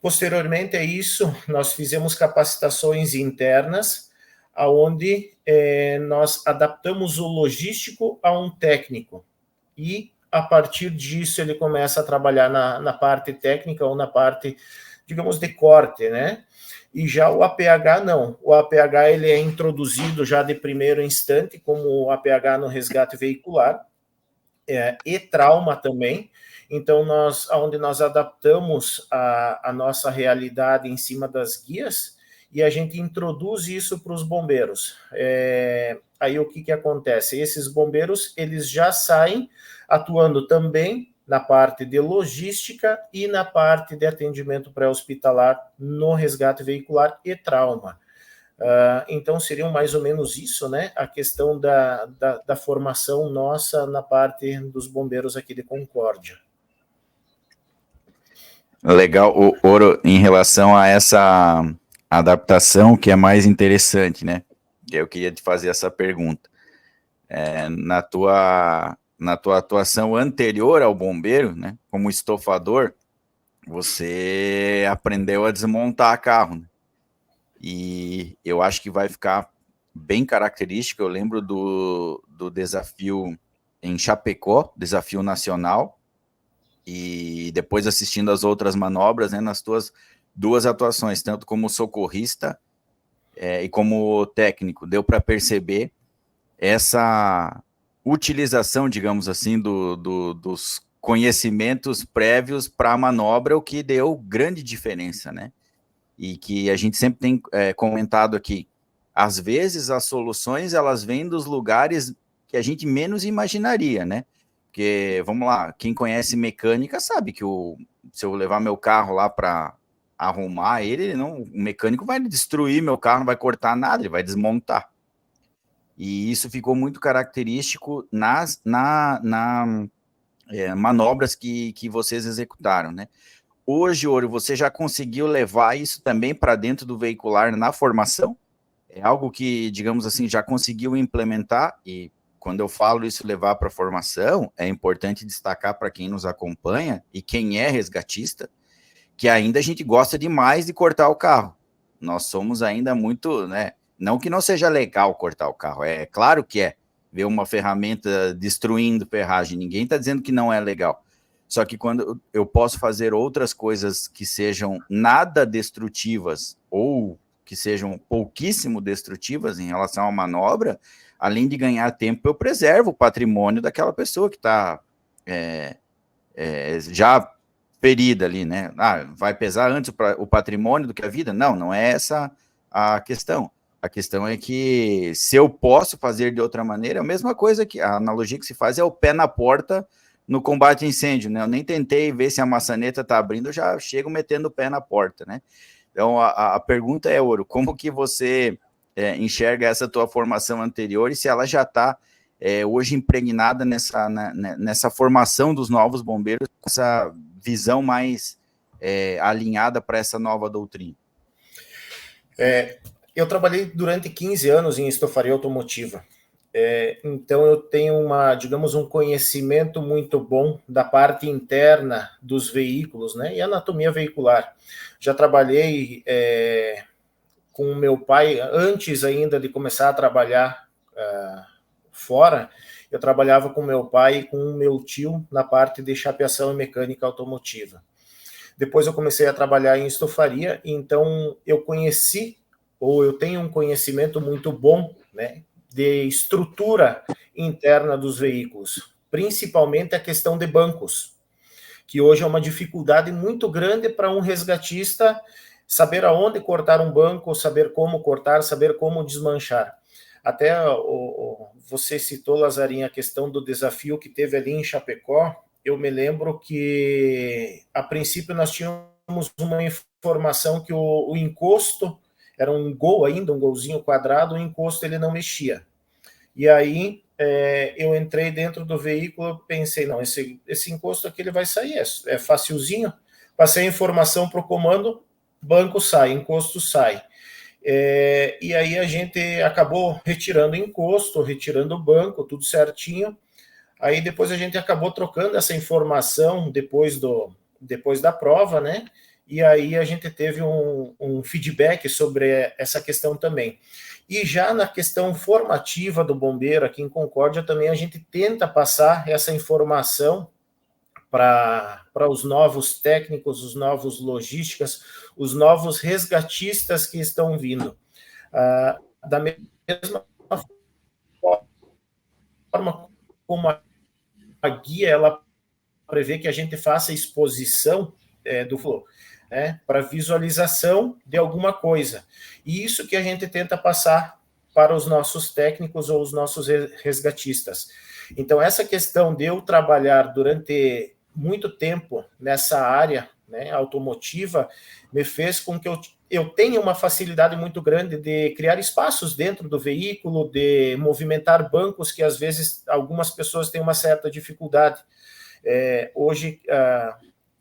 Posteriormente a isso, nós fizemos capacitações internas, onde nós adaptamos o logístico a um técnico. E, a partir disso, ele começa a trabalhar na parte técnica ou na parte, digamos, de corte, né? E já o APH, não. O APH, ele é introduzido já de primeiro instante, como o APH no resgate veicular, e trauma também. Então, onde nós adaptamos a nossa realidade em cima das guias, e a gente introduz isso para os bombeiros. Aí o que acontece? Esses bombeiros, eles já saem atuando também na parte de logística e na parte de atendimento pré-hospitalar no resgate veicular e trauma. Então, seriam mais ou menos isso, né? A questão da formação nossa na parte dos bombeiros aqui de Concórdia. Legal, Ouro, em relação a essa adaptação, que é mais interessante, né? Eu queria te fazer essa pergunta. Na tua atuação anterior ao bombeiro, né, como estofador, você aprendeu a desmontar carro, né? E eu acho que vai ficar bem característico. Eu lembro do desafio em Chapecó, desafio nacional, e depois assistindo as outras manobras, né, nas tuas duas atuações, tanto como socorrista e como técnico, deu para perceber essa utilização, digamos assim, dos conhecimentos prévios para a manobra, o que deu grande diferença, né? E que a gente sempre tem comentado aqui, às vezes as soluções, elas vêm dos lugares que a gente menos imaginaria, né? Porque, vamos lá, quem conhece mecânica sabe que se eu levar meu carro lá para arrumar ele, o mecânico vai destruir meu carro, não vai cortar nada, ele vai desmontar. E isso ficou muito característico nas manobras que vocês executaram, né? Hoje, Ouro, você já conseguiu levar isso também para dentro do veicular na formação? É algo que, digamos assim, já conseguiu implementar? E quando eu falo isso, levar para a formação, é importante destacar para quem nos acompanha e quem é resgatista, que ainda a gente gosta demais de cortar o carro. Nós somos ainda muito, né? Não que não seja legal cortar o carro, é claro que ver uma ferramenta destruindo ferragem, ninguém está dizendo que não é legal. Só que quando eu posso fazer outras coisas que sejam nada destrutivas ou que sejam pouquíssimo destrutivas em relação à manobra, além de ganhar tempo, eu preservo o patrimônio daquela pessoa que está já ferida ali, né? Vai pesar antes o patrimônio do que a vida? Não é essa a questão. A questão é que se eu posso fazer de outra maneira, a mesma coisa que a analogia que se faz é o pé na porta no combate a incêndio, né? Eu nem tentei ver se a maçaneta está abrindo, eu já chego metendo o pé na porta, né? Então, a pergunta é, Ouro, como que você enxerga essa tua formação anterior e se ela já está hoje impregnada nessa formação dos novos bombeiros, com essa visão mais alinhada para essa nova doutrina? Eu trabalhei durante 15 anos em estofaria automotiva. Então eu tenho um conhecimento muito bom da parte interna dos veículos, né, e anatomia veicular. Já trabalhei com o meu pai, antes ainda de começar a trabalhar fora, eu trabalhava com meu pai e com o meu tio na parte de chapeação e mecânica automotiva. Depois eu comecei a trabalhar em estofaria, então eu tenho um conhecimento muito bom, né, de estrutura interna dos veículos, principalmente a questão de bancos, que hoje é uma dificuldade muito grande para um resgatista saber aonde cortar um banco, saber como cortar, saber como desmanchar. Até você citou, Lazarinho, a questão do desafio que teve ali em Chapecó. Eu me lembro que, a princípio, nós tínhamos uma informação que o encosto era um gol ainda, um golzinho quadrado, o encosto ele não mexia. E aí eu entrei dentro do veículo, pensei, não, esse encosto aqui ele vai sair, é facilzinho. Passei a informação para o comando, banco sai, encosto sai. E aí a gente acabou retirando o encosto, retirando o banco, tudo certinho. Aí depois a gente acabou trocando essa informação depois da prova, né? E aí a gente teve um feedback sobre essa questão também. E já na questão formativa do bombeiro aqui em Concórdia, também a gente tenta passar essa informação para os novos técnicos, os novos logísticas, os novos resgatistas que estão vindo. Da mesma forma como a guia ela prevê que a gente faça exposição do flow, né, para visualização de alguma coisa. E isso que a gente tenta passar para os nossos técnicos ou os nossos resgatistas. Então, essa questão de eu trabalhar durante muito tempo nessa área, né, automotiva, me fez com que eu tenha uma facilidade muito grande de criar espaços dentro do veículo, de movimentar bancos que, às vezes, algumas pessoas têm uma certa dificuldade. Hoje,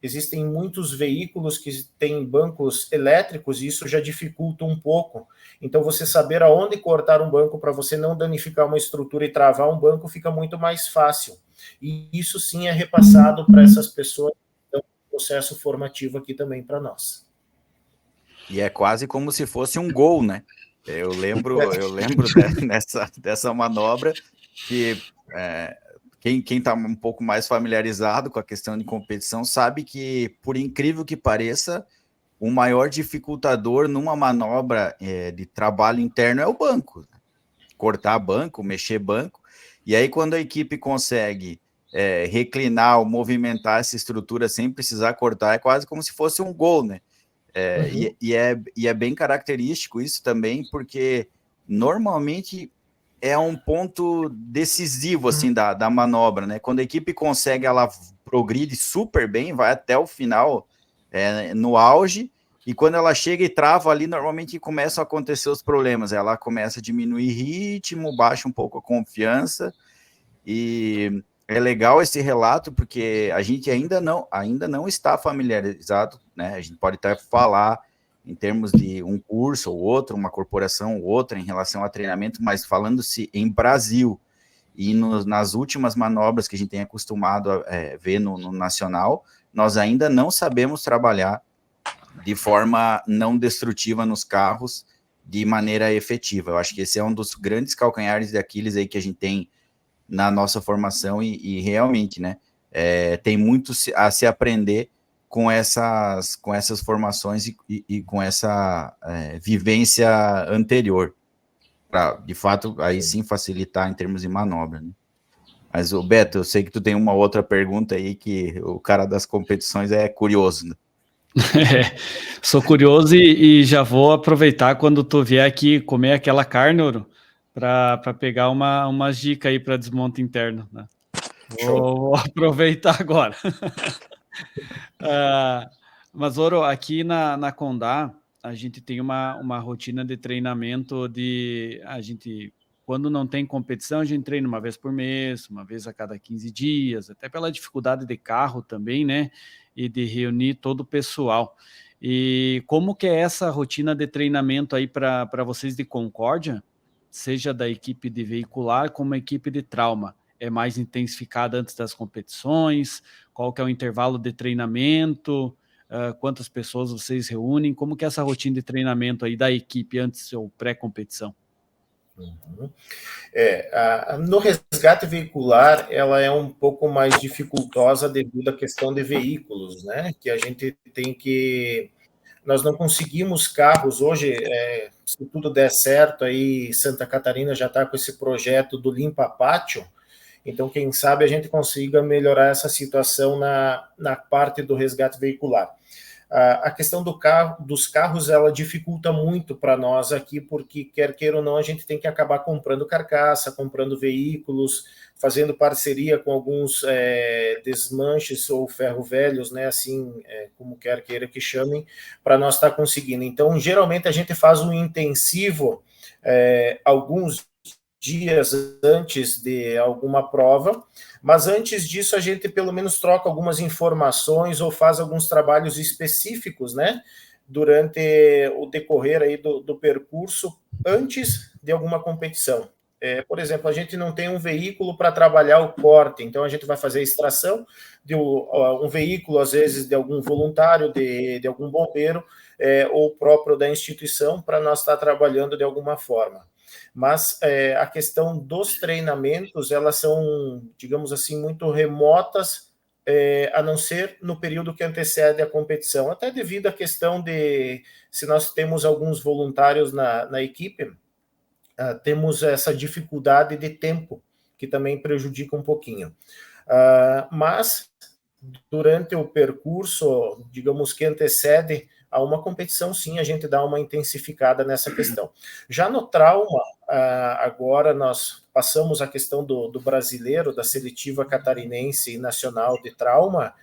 existem muitos veículos que têm bancos elétricos e isso já dificulta um pouco. Então, você saber aonde cortar um banco para você não danificar uma estrutura e travar um banco fica muito mais fácil. E isso sim é repassado para essas pessoas. Então, um processo formativo aqui também para nós. E é quase como se fosse um gol, né? Eu lembro dessa manobra que quem está um pouco mais familiarizado com a questão de competição sabe que, por incrível que pareça, o maior dificultador numa manobra de trabalho interno é o banco. Cortar banco, mexer banco. E aí, quando a equipe consegue reclinar ou movimentar essa estrutura sem precisar cortar, é quase como se fosse um gol, né? E é bem característico isso também, porque normalmente é um ponto decisivo assim, da manobra, né? Quando a equipe consegue, ela progride super bem, vai até o final, no auge, e quando ela chega e trava ali, normalmente começam a acontecer os problemas. Ela começa a diminuir ritmo, baixa um pouco a confiança, e é legal esse relato, porque a gente ainda não está familiarizado, né? A gente pode até falar em termos de um curso ou outro, uma corporação ou outra em relação a treinamento, mas falando-se em Brasil e nas últimas manobras que a gente tem acostumado a ver no nacional, nós ainda não sabemos trabalhar de forma não destrutiva nos carros de maneira efetiva. Eu acho que esse é um dos grandes calcanhares de Aquiles aí que a gente tem na nossa formação e realmente, né, tem muito a se aprender com essas formações e com essa vivência anterior, para, de fato, aí sim facilitar em termos de manobra, né? Mas, Beto, eu sei que tu tem uma outra pergunta aí que o cara das competições é curioso, né? Sou curioso e já vou aproveitar quando tu vier aqui comer aquela carne, Ouro, para pegar umas dicas aí para desmonte interno, né? Vou aproveitar agora. Mas, Ouro, aqui na Condá, a gente tem uma rotina de treinamento quando não tem competição, a gente treina uma vez por mês, uma vez a cada 15 dias, até pela dificuldade de carro também, né? E de reunir todo o pessoal. E como que é essa rotina de treinamento aí para vocês de Concórdia, seja da equipe de veicular como a equipe de trauma? É mais intensificada antes das competições? Qual que é o intervalo de treinamento? Quantas pessoas vocês reúnem? Como que é essa rotina de treinamento aí da equipe antes ou pré-competição? No resgate veicular, ela é um pouco mais dificultosa devido à questão de veículos, né? Que a gente tem que... Nós não conseguimos carros hoje, se tudo der certo, aí Santa Catarina já está com esse projeto do Limpa Pátio, Então, quem sabe a gente consiga melhorar essa situação na parte do resgate veicular. A questão dos carros, ela dificulta muito para nós aqui, porque, quer queira ou não, a gente tem que acabar comprando carcaça, comprando veículos, fazendo parceria com alguns desmanches ou ferro-velhos, né, assim, como quer queira que chamem, para nós estar conseguindo. Então, geralmente, a gente faz um intensivo alguns dias antes de alguma prova, mas antes disso a gente pelo menos troca algumas informações ou faz alguns trabalhos específicos, né, durante o decorrer aí do percurso antes de alguma competição. Por exemplo, a gente não tem um veículo para trabalhar o corte, então a gente vai fazer a extração de um veículo, às vezes, de algum voluntário, de algum bombeiro, ou próprio da instituição, para nós estar trabalhando de alguma forma. Mas a questão dos treinamentos, elas são, digamos assim, muito remotas, a não ser no período que antecede a competição, até devido à questão de, se nós temos alguns voluntários na equipe, temos essa dificuldade de tempo, que também prejudica um pouquinho. Mas, durante o percurso, digamos que antecede a uma competição, sim, a gente dá uma intensificada nessa questão. Já no trauma, agora nós passamos a questão do brasileiro, da seletiva catarinense e nacional de trauma,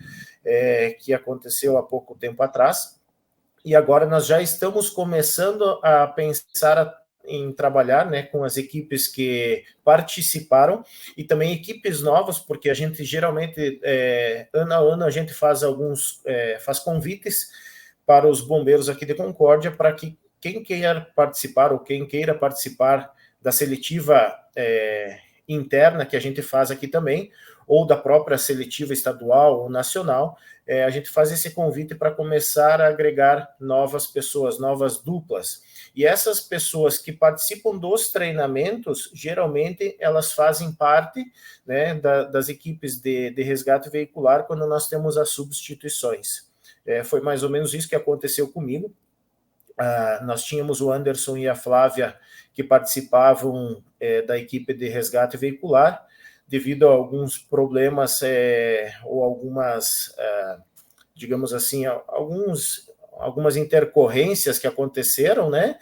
que aconteceu há pouco tempo atrás, e agora nós já estamos começando a pensar em trabalhar, né, com as equipes que participaram e também equipes novas, porque a gente geralmente, ano a ano, a gente faz faz convites para os bombeiros aqui de Concórdia, para que quem queira participar ou quem queira participar da seletiva interna que a gente faz aqui também, ou da própria seletiva estadual ou nacional, a gente faz esse convite para começar a agregar novas pessoas, novas duplas. E essas pessoas que participam dos treinamentos, geralmente elas fazem parte, né, das equipes de resgate veicular quando nós temos as substituições. Foi mais ou menos isso que aconteceu comigo. Nós tínhamos o Anderson e a Flávia que participavam da equipe de resgate veicular, devido a alguns problemas ou algumas, digamos assim, algumas intercorrências que aconteceram, né?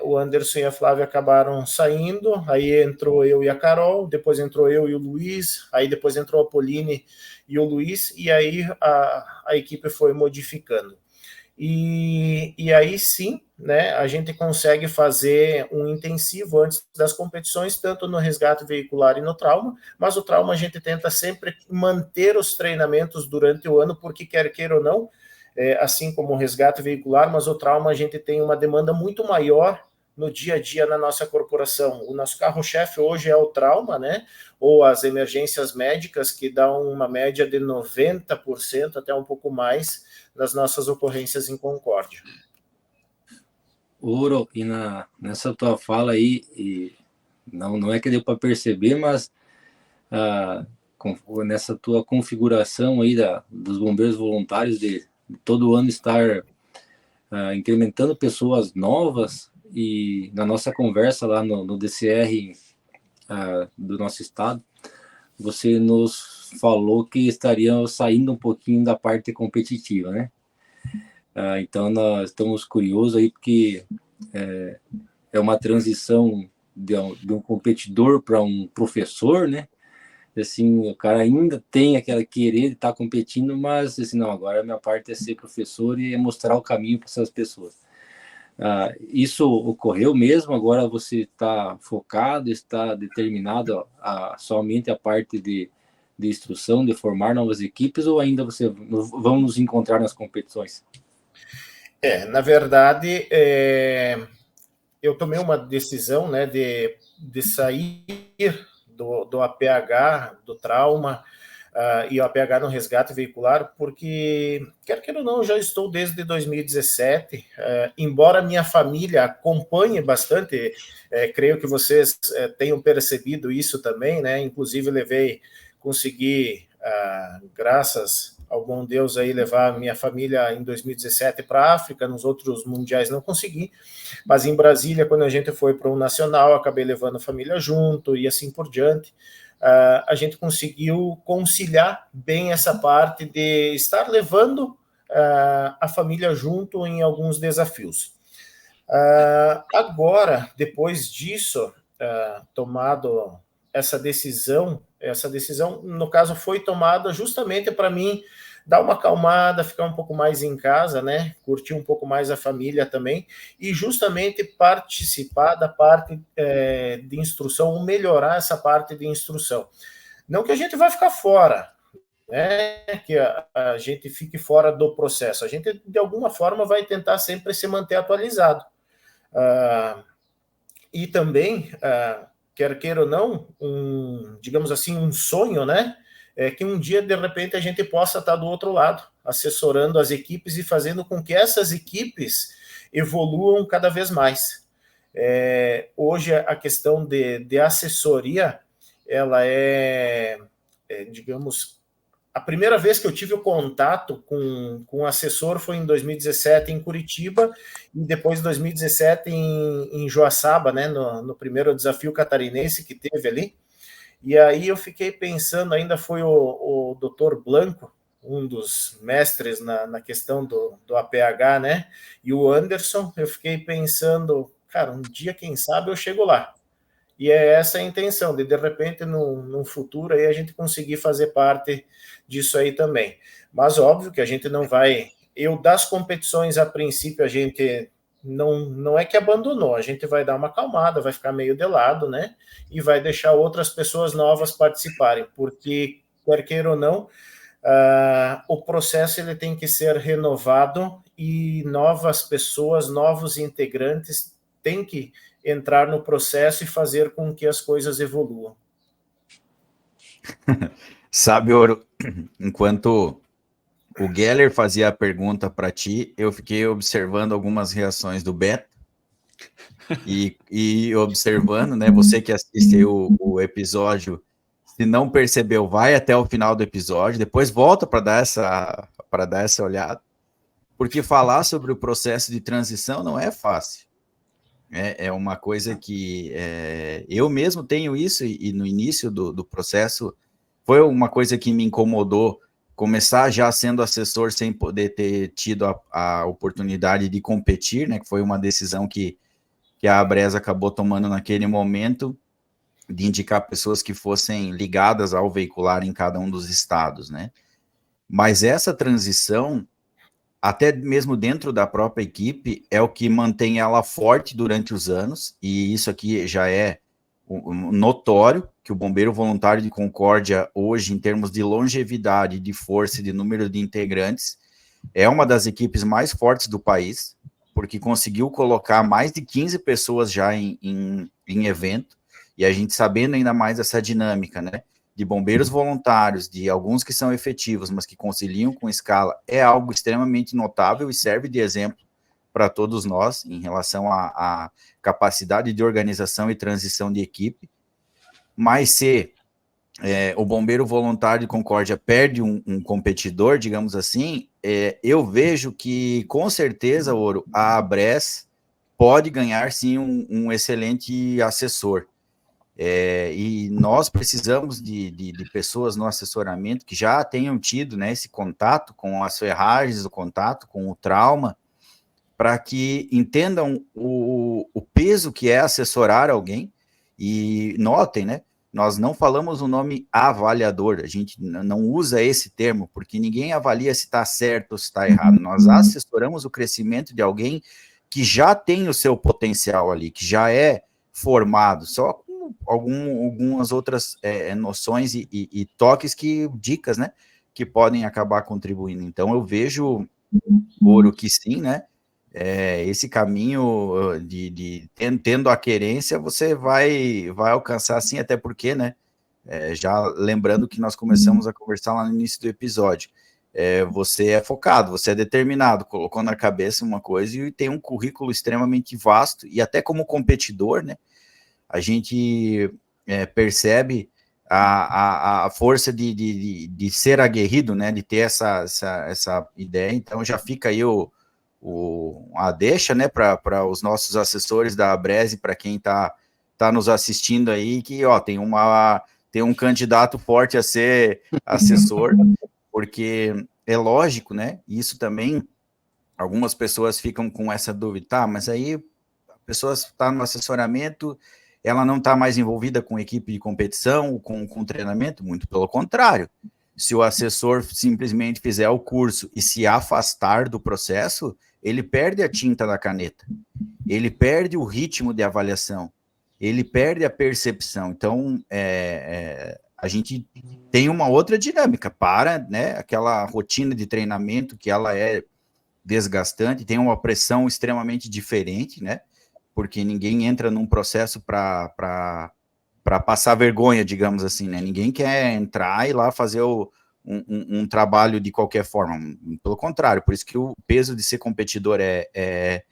O Anderson e a Flávia acabaram saindo, aí entrou eu e a Carol, depois entrou eu e o Luiz, aí depois entrou a Pauline e o Luiz, e aí a equipe foi modificando. E aí sim, né, a gente consegue fazer um intensivo antes das competições, tanto no resgate veicular e no trauma, mas o trauma a gente tenta sempre manter os treinamentos durante o ano, porque quer queira ou não, assim como o resgate veicular, mas o trauma a gente tem uma demanda muito maior no dia a dia na nossa corporação. O nosso carro-chefe hoje é o trauma, né? Ou as emergências médicas, que dão uma média de 90%, até um pouco mais, nas nossas ocorrências em Concórdia. Ouro, e nessa tua fala aí, e não é que deu para perceber, mas nessa tua configuração aí dos bombeiros voluntários de todo ano estar incrementando pessoas novas, e na nossa conversa lá no DCR do nosso estado, você nos falou que estariam saindo um pouquinho da parte competitiva, né? Então nós estamos curiosos aí, porque é uma transição de um competidor para um professor, né? Assim, o cara ainda tem aquela querer de estar competindo, mas assim, não, agora a minha parte é ser professor e é mostrar o caminho para essas pessoas. Isso ocorreu mesmo? Agora você está focado, está determinado somente a parte de instrução, de formar novas equipes, ou ainda vão nos encontrar nas competições? Na verdade, eu tomei uma decisão, né, de sair do APH, do trauma, e o APH no resgate veicular, porque, quer queira ou não, eu já estou desde 2017, embora minha família acompanhe bastante, creio que vocês tenham percebido isso também, né? Inclusive consegui, graças ao bom Deus, aí levar minha família em 2017 para a África, nos outros mundiais não consegui, mas em Brasília, quando a gente foi para o Nacional, acabei levando a família junto e assim por diante. a gente conseguiu conciliar bem essa parte de estar levando a família junto em alguns desafios. Agora, depois disso, tomado essa decisão, no caso, foi tomada justamente para mim dar uma acalmada, ficar um pouco mais em casa, né? Curtir um pouco mais a família também, e justamente participar da parte de instrução, melhorar essa parte de instrução. Não que a gente vai ficar fora, né? Que a gente fique fora do processo. A gente, de alguma forma, vai tentar sempre se manter atualizado. E também, quer queira ou não, digamos assim, um sonho, né? É que um dia, de repente, a gente possa estar do outro lado, assessorando as equipes e fazendo com que essas equipes evoluam cada vez mais. Hoje, a questão de assessoria, ela digamos, a primeira vez que eu tive o contato com um assessor foi em 2017 em Curitiba, e depois em 2017 em Joaçaba, né, no primeiro desafio catarinense que teve ali. E aí eu fiquei pensando, ainda foi o Dr. Blanco, um dos mestres na questão do APH, né? E o Anderson, eu fiquei pensando, cara, um dia, quem sabe, eu chego lá. E é essa a intenção, de repente, num futuro, aí a gente conseguir fazer parte disso aí também. Mas óbvio que a gente não vai... das competições, a princípio, a gente... Não é que abandonou, a gente vai dar uma acalmada, vai ficar meio de lado, né? E vai deixar outras pessoas novas participarem, porque, quer queira ou não, o processo ele tem que ser renovado e novas pessoas, novos integrantes têm que entrar no processo e fazer com que as coisas evoluam. Sabe, Ouro, enquanto o Geller fazia a pergunta para ti, eu fiquei observando algumas reações do Beto e observando, né? Você que assistiu o episódio, se não percebeu, vai até o final do episódio, depois volta para dar essa olhada, porque falar sobre o processo de transição não é fácil. É uma coisa que eu mesmo tenho isso, e no início do processo foi uma coisa que me incomodou, começar já sendo assessor sem poder ter tido a oportunidade de competir, né? Que foi uma decisão que a ABRES acabou tomando naquele momento, de indicar pessoas que fossem ligadas ao veicular em cada um dos estados, né? Mas essa transição, até mesmo dentro da própria equipe, é o que mantém ela forte durante os anos, e isso aqui já é notório, que o Bombeiro Voluntário de Concórdia, hoje, em termos de longevidade, de força e de número de integrantes, é uma das equipes mais fortes do país, porque conseguiu colocar mais de 15 pessoas já em evento, e a gente sabendo ainda mais essa dinâmica, né, de bombeiros voluntários, de alguns que são efetivos, mas que conciliam com escala, é algo extremamente notável e serve de exemplo para todos nós, em relação à capacidade de organização e transição de equipe. Mas se o bombeiro voluntário de Concórdia perde um competidor, digamos assim, eu vejo que, com certeza, Ouro, a ABRES pode ganhar, sim, um excelente assessor. E nós precisamos de pessoas no assessoramento que já tenham tido, né, esse contato com as ferragens, o contato com o trauma, para que entendam o peso que é assessorar alguém. E notem, né, nós não falamos o nome avaliador, a gente não usa esse termo, porque ninguém avalia se está certo ou se está errado. Nós assessoramos o crescimento de alguém que já tem o seu potencial ali, que já é formado, só com algumas outras noções e toques, dicas, né, que podem acabar contribuindo. Então, eu vejo, Ouro, que sim, né, esse caminho tendo a querência, você vai alcançar, sim, até porque, né, já lembrando que nós começamos a conversar lá no início do episódio, você é focado, você é determinado, colocou na cabeça uma coisa e tem um currículo extremamente vasto, e até como competidor, né, a gente percebe a força de ser aguerrido, né, de ter essa ideia. Então já fica aí a deixa, né, para os nossos assessores da ABRES, para quem está nos assistindo aí, que tem ter um candidato forte a ser assessor, porque é lógico, né? Isso também, algumas pessoas ficam com essa dúvida, tá, mas aí a pessoa está no assessoramento, ela não está mais envolvida com equipe de competição, com treinamento, muito pelo contrário. Se o assessor simplesmente fizer o curso e se afastar do processo, ele perde a tinta da caneta, ele perde o ritmo de avaliação, ele perde a percepção. Então, a gente tem uma outra dinâmica para, né, aquela rotina de treinamento que ela é desgastante, tem uma pressão extremamente diferente, né, porque ninguém entra num processo para passar vergonha, digamos assim, né, ninguém quer entrar e lá fazer um trabalho de qualquer forma, pelo contrário, por isso que o peso de ser competidor é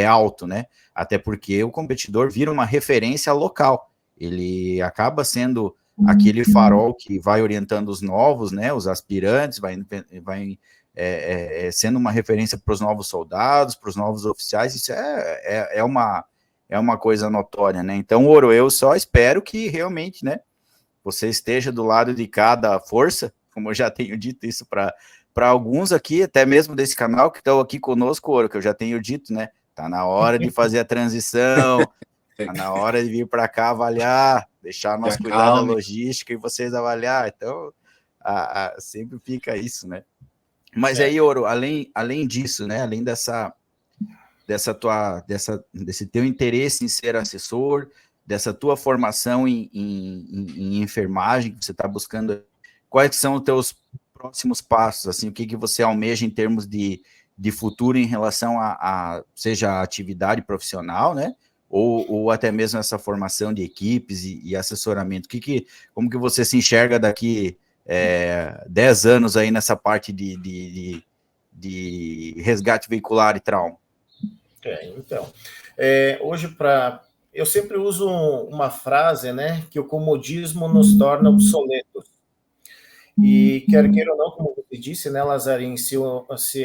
alto, né, até porque o competidor vira uma referência local, ele acaba sendo aquele farol que vai orientando os novos, né, os aspirantes, vai sendo uma referência para os novos soldados, para os novos oficiais, isso é uma coisa notória, né? Então, Ouro, eu só espero que realmente, né, você esteja do lado de cada força, como eu já tenho dito isso para alguns aqui, até mesmo desse canal, que estão aqui conosco, Ouro, que eu já tenho dito, né? Tá na hora de fazer a transição, tá na hora de vir para cá avaliar, deixar nós cuidar da logística e vocês avaliar, então sempre fica isso, né? Mas aí, Ouro, além disso, né, além desse teu interesse em ser assessor, dessa tua formação em enfermagem que você está buscando, quais são os teus próximos passos, assim, o que você almeja em termos de futuro em relação seja a atividade profissional, né, ou até mesmo essa formação de equipes e assessoramento, como que você se enxerga daqui 10 anos aí nessa parte de resgate veicular e trauma? Então, hoje eu sempre uso uma frase, né, que o comodismo nos torna obsoletos. E quer queira ou não, como você disse, né, Lazarim, se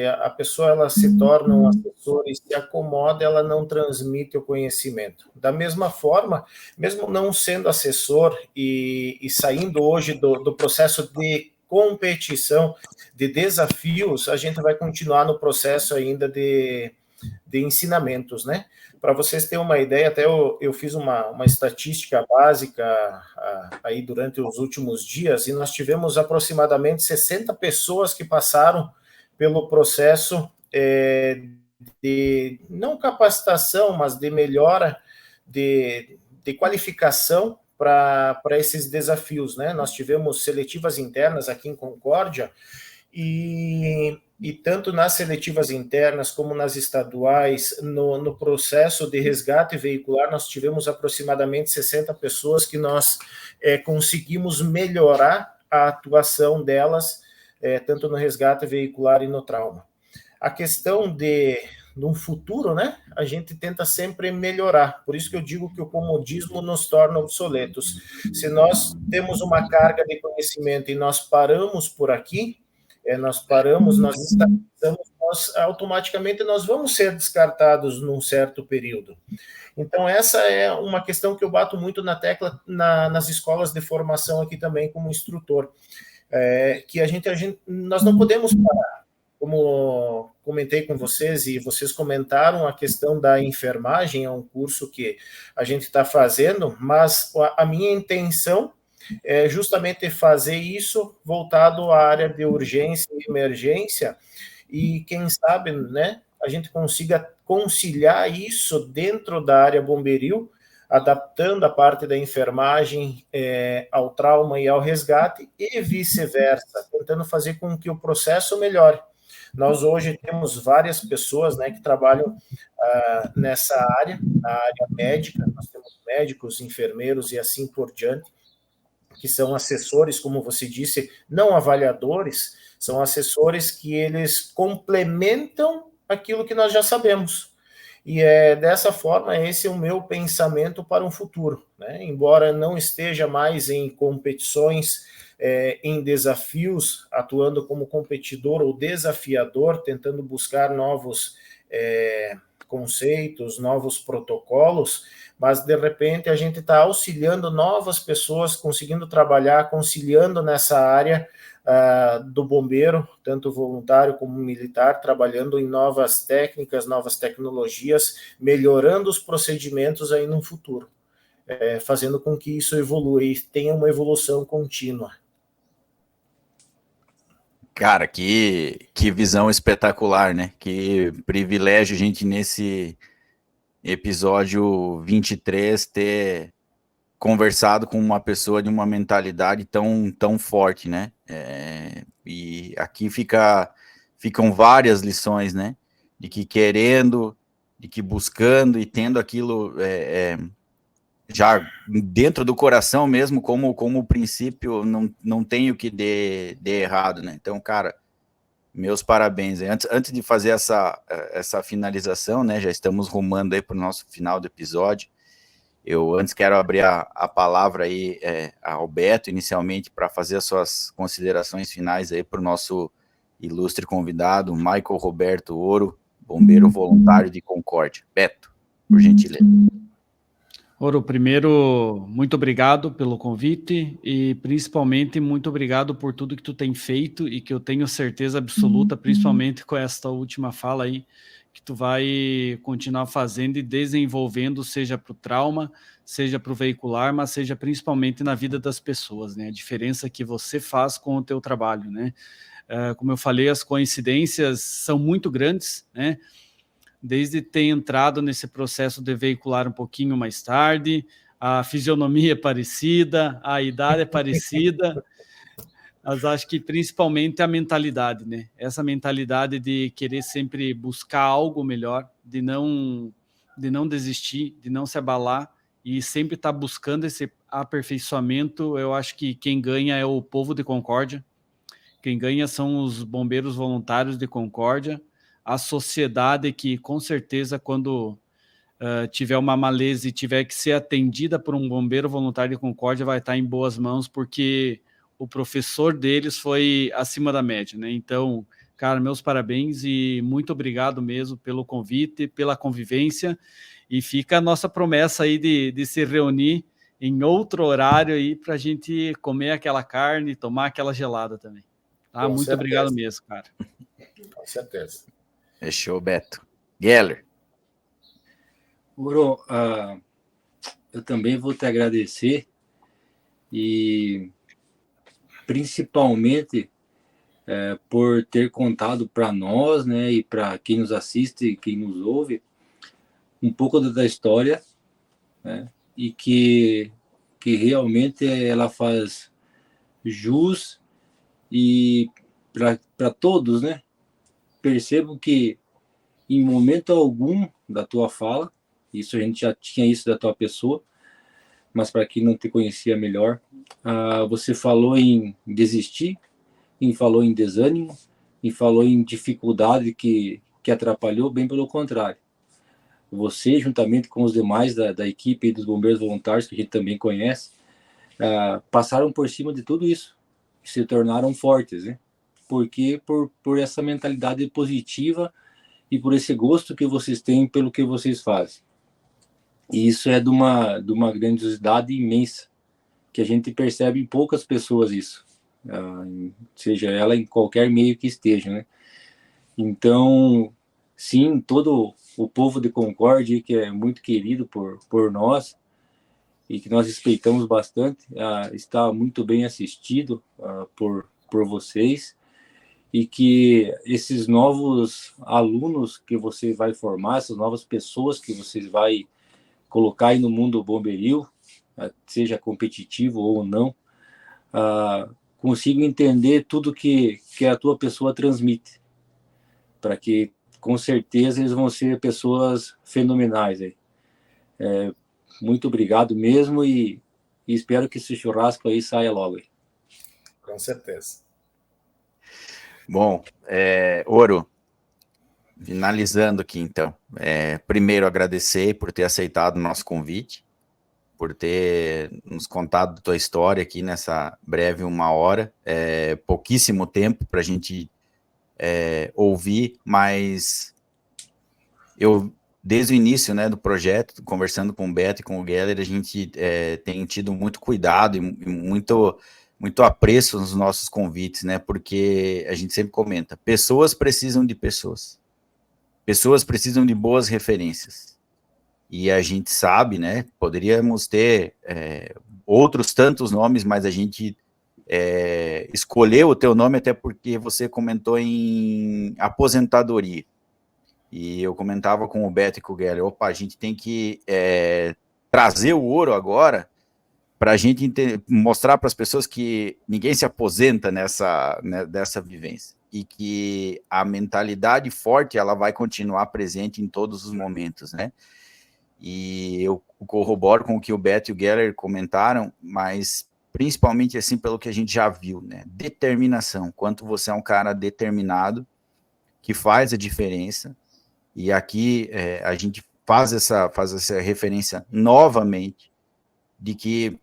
a pessoa ela se torna um assessor e se acomoda, ela não transmite o conhecimento. Da mesma forma, mesmo não sendo assessor e saindo hoje do processo de competição, de desafios, a gente vai continuar no processo ainda de ensinamentos, né? Para vocês terem uma ideia, até eu fiz uma estatística básica aí durante os últimos dias, e nós tivemos aproximadamente 60 pessoas que passaram pelo processo de, não capacitação, mas de melhora, de qualificação para esses desafios, né? Nós tivemos seletivas internas aqui em Concórdia, e tanto nas seletivas internas como nas estaduais, no processo de resgate veicular, nós tivemos aproximadamente 60 pessoas que nós conseguimos melhorar a atuação delas, tanto no resgate veicular e no trauma. A questão de um futuro, né, a gente tenta sempre melhorar, por isso que eu digo que o comodismo nos torna obsoletos. Se nós temos uma carga de conhecimento e nós paramos por aqui, nós paramos, nós estamos, automaticamente nós vamos ser descartados num certo período. Então, essa é uma questão que eu bato muito na tecla nas escolas de formação aqui também como instrutor, que nós não podemos parar. Como comentei com vocês e vocês comentaram, a questão da enfermagem é um curso que a gente está fazendo, mas a minha intenção é justamente fazer isso voltado à área de urgência e emergência, e quem sabe, né, a gente consiga conciliar isso dentro da área bomberil, adaptando a parte da enfermagem ao trauma e ao resgate, e vice-versa, tentando fazer com que o processo melhore. Nós hoje temos várias pessoas, né, que trabalham nessa área, na área médica, nós temos médicos, enfermeiros e assim por diante, que são assessores, como você disse, não avaliadores, são assessores que eles complementam aquilo que nós já sabemos. E dessa forma, esse é o meu pensamento para um futuro, né? Embora não esteja mais em competições, em desafios, atuando como competidor ou desafiador, tentando buscar novos conceitos, novos protocolos, mas de repente a gente está auxiliando novas pessoas, conseguindo trabalhar, conciliando nessa área do bombeiro, tanto voluntário como militar, trabalhando em novas técnicas, novas tecnologias, melhorando os procedimentos aí no futuro, fazendo com que isso evolua e tenha uma evolução contínua. Cara, que visão espetacular, né? Que privilégio a gente nesse episódio 23 ter conversado com uma pessoa de uma mentalidade tão forte, né? E aqui ficam várias lições, né? De que querendo, de que buscando e tendo aquilo já dentro do coração mesmo, como princípio, não tem o que dê errado, né? Então, cara, meus parabéns. Antes de fazer essa finalização, né? Já estamos rumando aí para o nosso final do episódio. Eu antes quero abrir a palavra aí ao Beto, inicialmente, para fazer as suas considerações finais aí para o nosso ilustre convidado, Michael Roberto Ouro, bombeiro voluntário de Concórdia. Beto, por gentileza. Ouro, primeiro, muito obrigado pelo convite e principalmente muito obrigado por tudo que tu tem feito e que eu tenho certeza absoluta, principalmente com esta última fala aí, que tu vai continuar fazendo e desenvolvendo, seja para o trauma, seja para o veicular, mas seja principalmente na vida das pessoas, né? A diferença que você faz com o teu trabalho, né? Como eu falei, as coincidências são muito grandes, né? Desde ter entrado nesse processo de veicular um pouquinho mais tarde, a fisionomia é parecida, a idade é parecida, mas acho que principalmente a mentalidade, né? Essa mentalidade de querer sempre buscar algo melhor, de não desistir, de não se abalar e sempre estar buscando esse aperfeiçoamento. Eu acho que quem ganha é o povo de Concórdia, quem ganha são os bombeiros voluntários de Concórdia, a sociedade que, com certeza, quando tiver uma maleza e tiver que ser atendida por um bombeiro voluntário de Concórdia, vai estar em boas mãos, porque o professor deles foi acima da média, né? Então, cara, meus parabéns e muito obrigado mesmo pelo convite, pela convivência, e fica a nossa promessa aí de se reunir em outro horário aí para a gente comer aquela carne e tomar aquela gelada também. Tá? Muito certeza. Obrigado mesmo, cara. Com certeza. Fechou, Beto. Geller. Uro, eu também vou te agradecer e principalmente por ter contado para nós, né, e para quem nos assiste e quem nos ouve, um pouco da história, né, e que realmente ela faz jus e para todos, né? Percebo que em momento algum da tua fala, isso a gente já tinha isso da tua pessoa, mas para quem não te conhecia melhor, você falou em desistir, falou em desânimo, e falou em dificuldade que atrapalhou, bem pelo contrário. Você, juntamente com os demais da equipe dos bombeiros voluntários, que a gente também conhece, passaram por cima de tudo isso, e se tornaram fortes, né? Porque por essa mentalidade positiva e por esse gosto que vocês têm pelo que vocês fazem. E isso é de uma grandiosidade imensa, que a gente percebe em poucas pessoas isso, seja ela em qualquer meio que esteja, né? Então, sim, todo o povo de Concórdia, que é muito querido por nós, e que nós respeitamos bastante, está muito bem assistido por vocês, e que esses novos alunos que você vai formar, essas novas pessoas que vocês vai colocar aí no mundo bomberil, seja competitivo ou não, consigam entender tudo que a tua pessoa transmite, para que, com certeza, eles vão ser pessoas fenomenais aí. Muito obrigado mesmo e espero que esse churrasco aí saia logo aí. Com certeza. Bom, Ouro, finalizando aqui então, primeiro agradecer por ter aceitado o nosso convite, por ter nos contado a tua história aqui nessa breve 1 hora, pouquíssimo tempo para a gente ouvir, mas eu desde o início, né, do projeto, conversando com o Beto e com o Geller, a gente tem tido muito cuidado e muito apreço nos nossos convites, né, porque a gente sempre comenta, pessoas precisam de pessoas precisam de boas referências, e a gente sabe, né, poderíamos ter outros tantos nomes, mas a gente escolheu o teu nome até porque você comentou em aposentadoria, e eu comentava com o Beto e com o Geller, a gente tem que trazer o Ouro agora, para a gente mostrar para as pessoas que ninguém se aposenta dessa vivência, e que a mentalidade forte, ela vai continuar presente em todos os momentos, né? E eu corroboro com o que o Beto e o Geller comentaram, mas principalmente assim pelo que a gente já viu, né? Determinação, quanto você é um cara determinado, que faz a diferença, e aqui a gente faz essa referência novamente, de que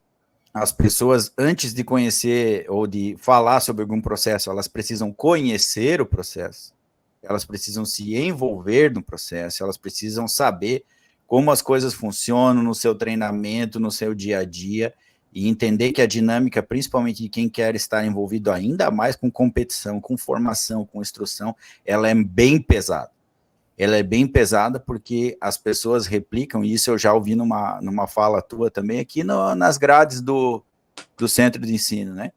as pessoas, antes de conhecer ou de falar sobre algum processo, elas precisam conhecer o processo, elas precisam se envolver no processo, elas precisam saber como as coisas funcionam no seu treinamento, no seu dia a dia, e entender que a dinâmica, principalmente de quem quer estar envolvido ainda mais com competição, com formação, com instrução, ela é bem pesada. Ela é bem pesada porque as pessoas replicam, e isso eu já ouvi numa fala tua também, aqui nas grades do centro de ensino, né?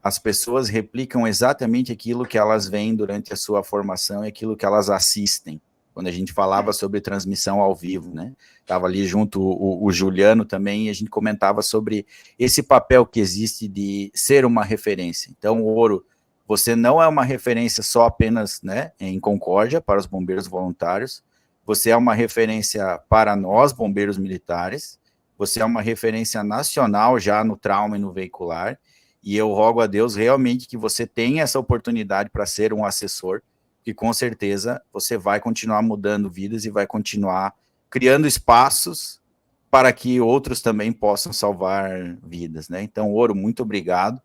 As pessoas replicam exatamente aquilo que elas veem durante a sua formação e aquilo que elas assistem. Quando a gente falava sobre transmissão ao vivo, né? Estava ali junto o Juliano também, e a gente comentava sobre esse papel que existe de ser uma referência. Então, o Ouro, você não é uma referência só apenas, né, em Concórdia, para os bombeiros voluntários, você é uma referência para nós, bombeiros militares, você é uma referência nacional já no trauma e no veicular, e eu rogo a Deus realmente que você tenha essa oportunidade para ser um assessor, que com certeza você vai continuar mudando vidas e vai continuar criando espaços para que outros também possam salvar vidas, né? Então, Ouro, muito obrigado.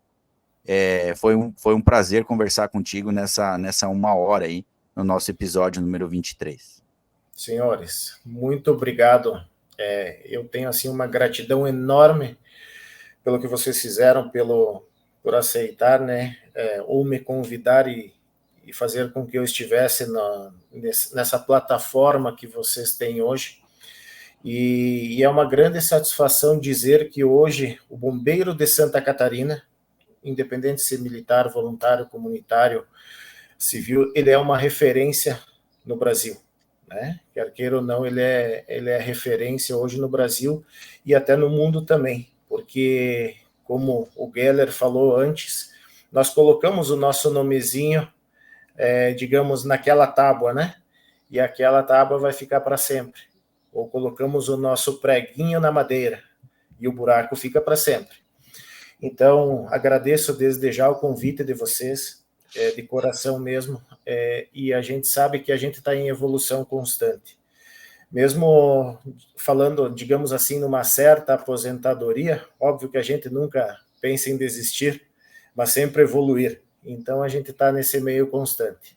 Foi um prazer conversar contigo nessa 1 hora aí, no nosso episódio número 23. Senhores, muito obrigado. Eu tenho, assim, uma gratidão enorme pelo que vocês fizeram, por aceitar, né, ou me convidar e fazer com que eu estivesse nessa plataforma que vocês têm hoje. E é uma grande satisfação dizer que hoje o bombeiro de Santa Catarina, independente de ser militar, voluntário, comunitário, civil, ele é uma referência no Brasil, né? Quer queira ou não, ele é referência hoje no Brasil e até no mundo também, porque, como o Geller falou antes, nós colocamos o nosso nomezinho, digamos, naquela tábua, né? E aquela tábua vai ficar para sempre. Ou colocamos o nosso preguinho na madeira e o buraco fica para sempre. Então, agradeço desde já o convite de vocês, de coração mesmo, e a gente sabe que a gente está em evolução constante. Mesmo falando, digamos assim, numa certa aposentadoria, óbvio que a gente nunca pensa em desistir, mas sempre evoluir. Então, a gente está nesse meio constante.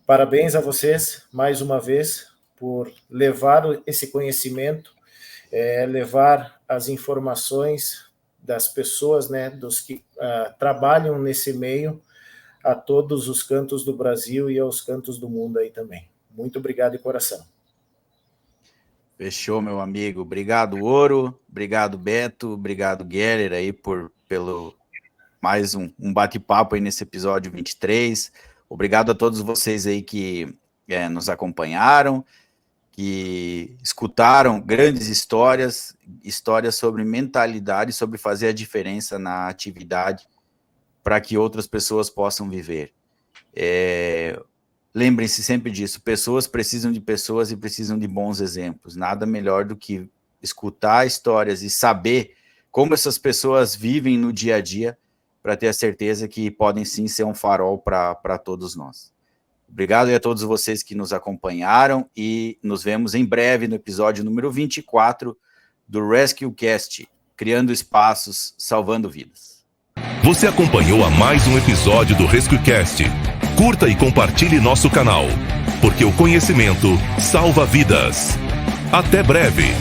Parabéns a vocês, mais uma vez, por levar esse conhecimento, levar as informações das pessoas, né, dos que trabalham nesse meio, a todos os cantos do Brasil e aos cantos do mundo aí também. Muito obrigado de coração. Fechou, meu amigo. Obrigado, Ouro. Obrigado, Beto. Obrigado, Geller, aí pelo mais um bate-papo aí nesse episódio 23. Obrigado a todos vocês aí que nos acompanharam, que escutaram grandes histórias sobre mentalidade, sobre fazer a diferença na atividade para que outras pessoas possam viver. Lembrem-se sempre disso, pessoas precisam de pessoas e precisam de bons exemplos. Nada melhor do que escutar histórias e saber como essas pessoas vivem no dia a dia para ter a certeza que podem sim ser um farol para todos nós. Obrigado a todos vocês que nos acompanharam e nos vemos em breve no episódio número 24 do Rescue Cast, Criando Espaços, Salvando Vidas. Você acompanhou a mais um episódio do Rescue Cast. Curta e compartilhe nosso canal, porque o conhecimento salva vidas. Até breve!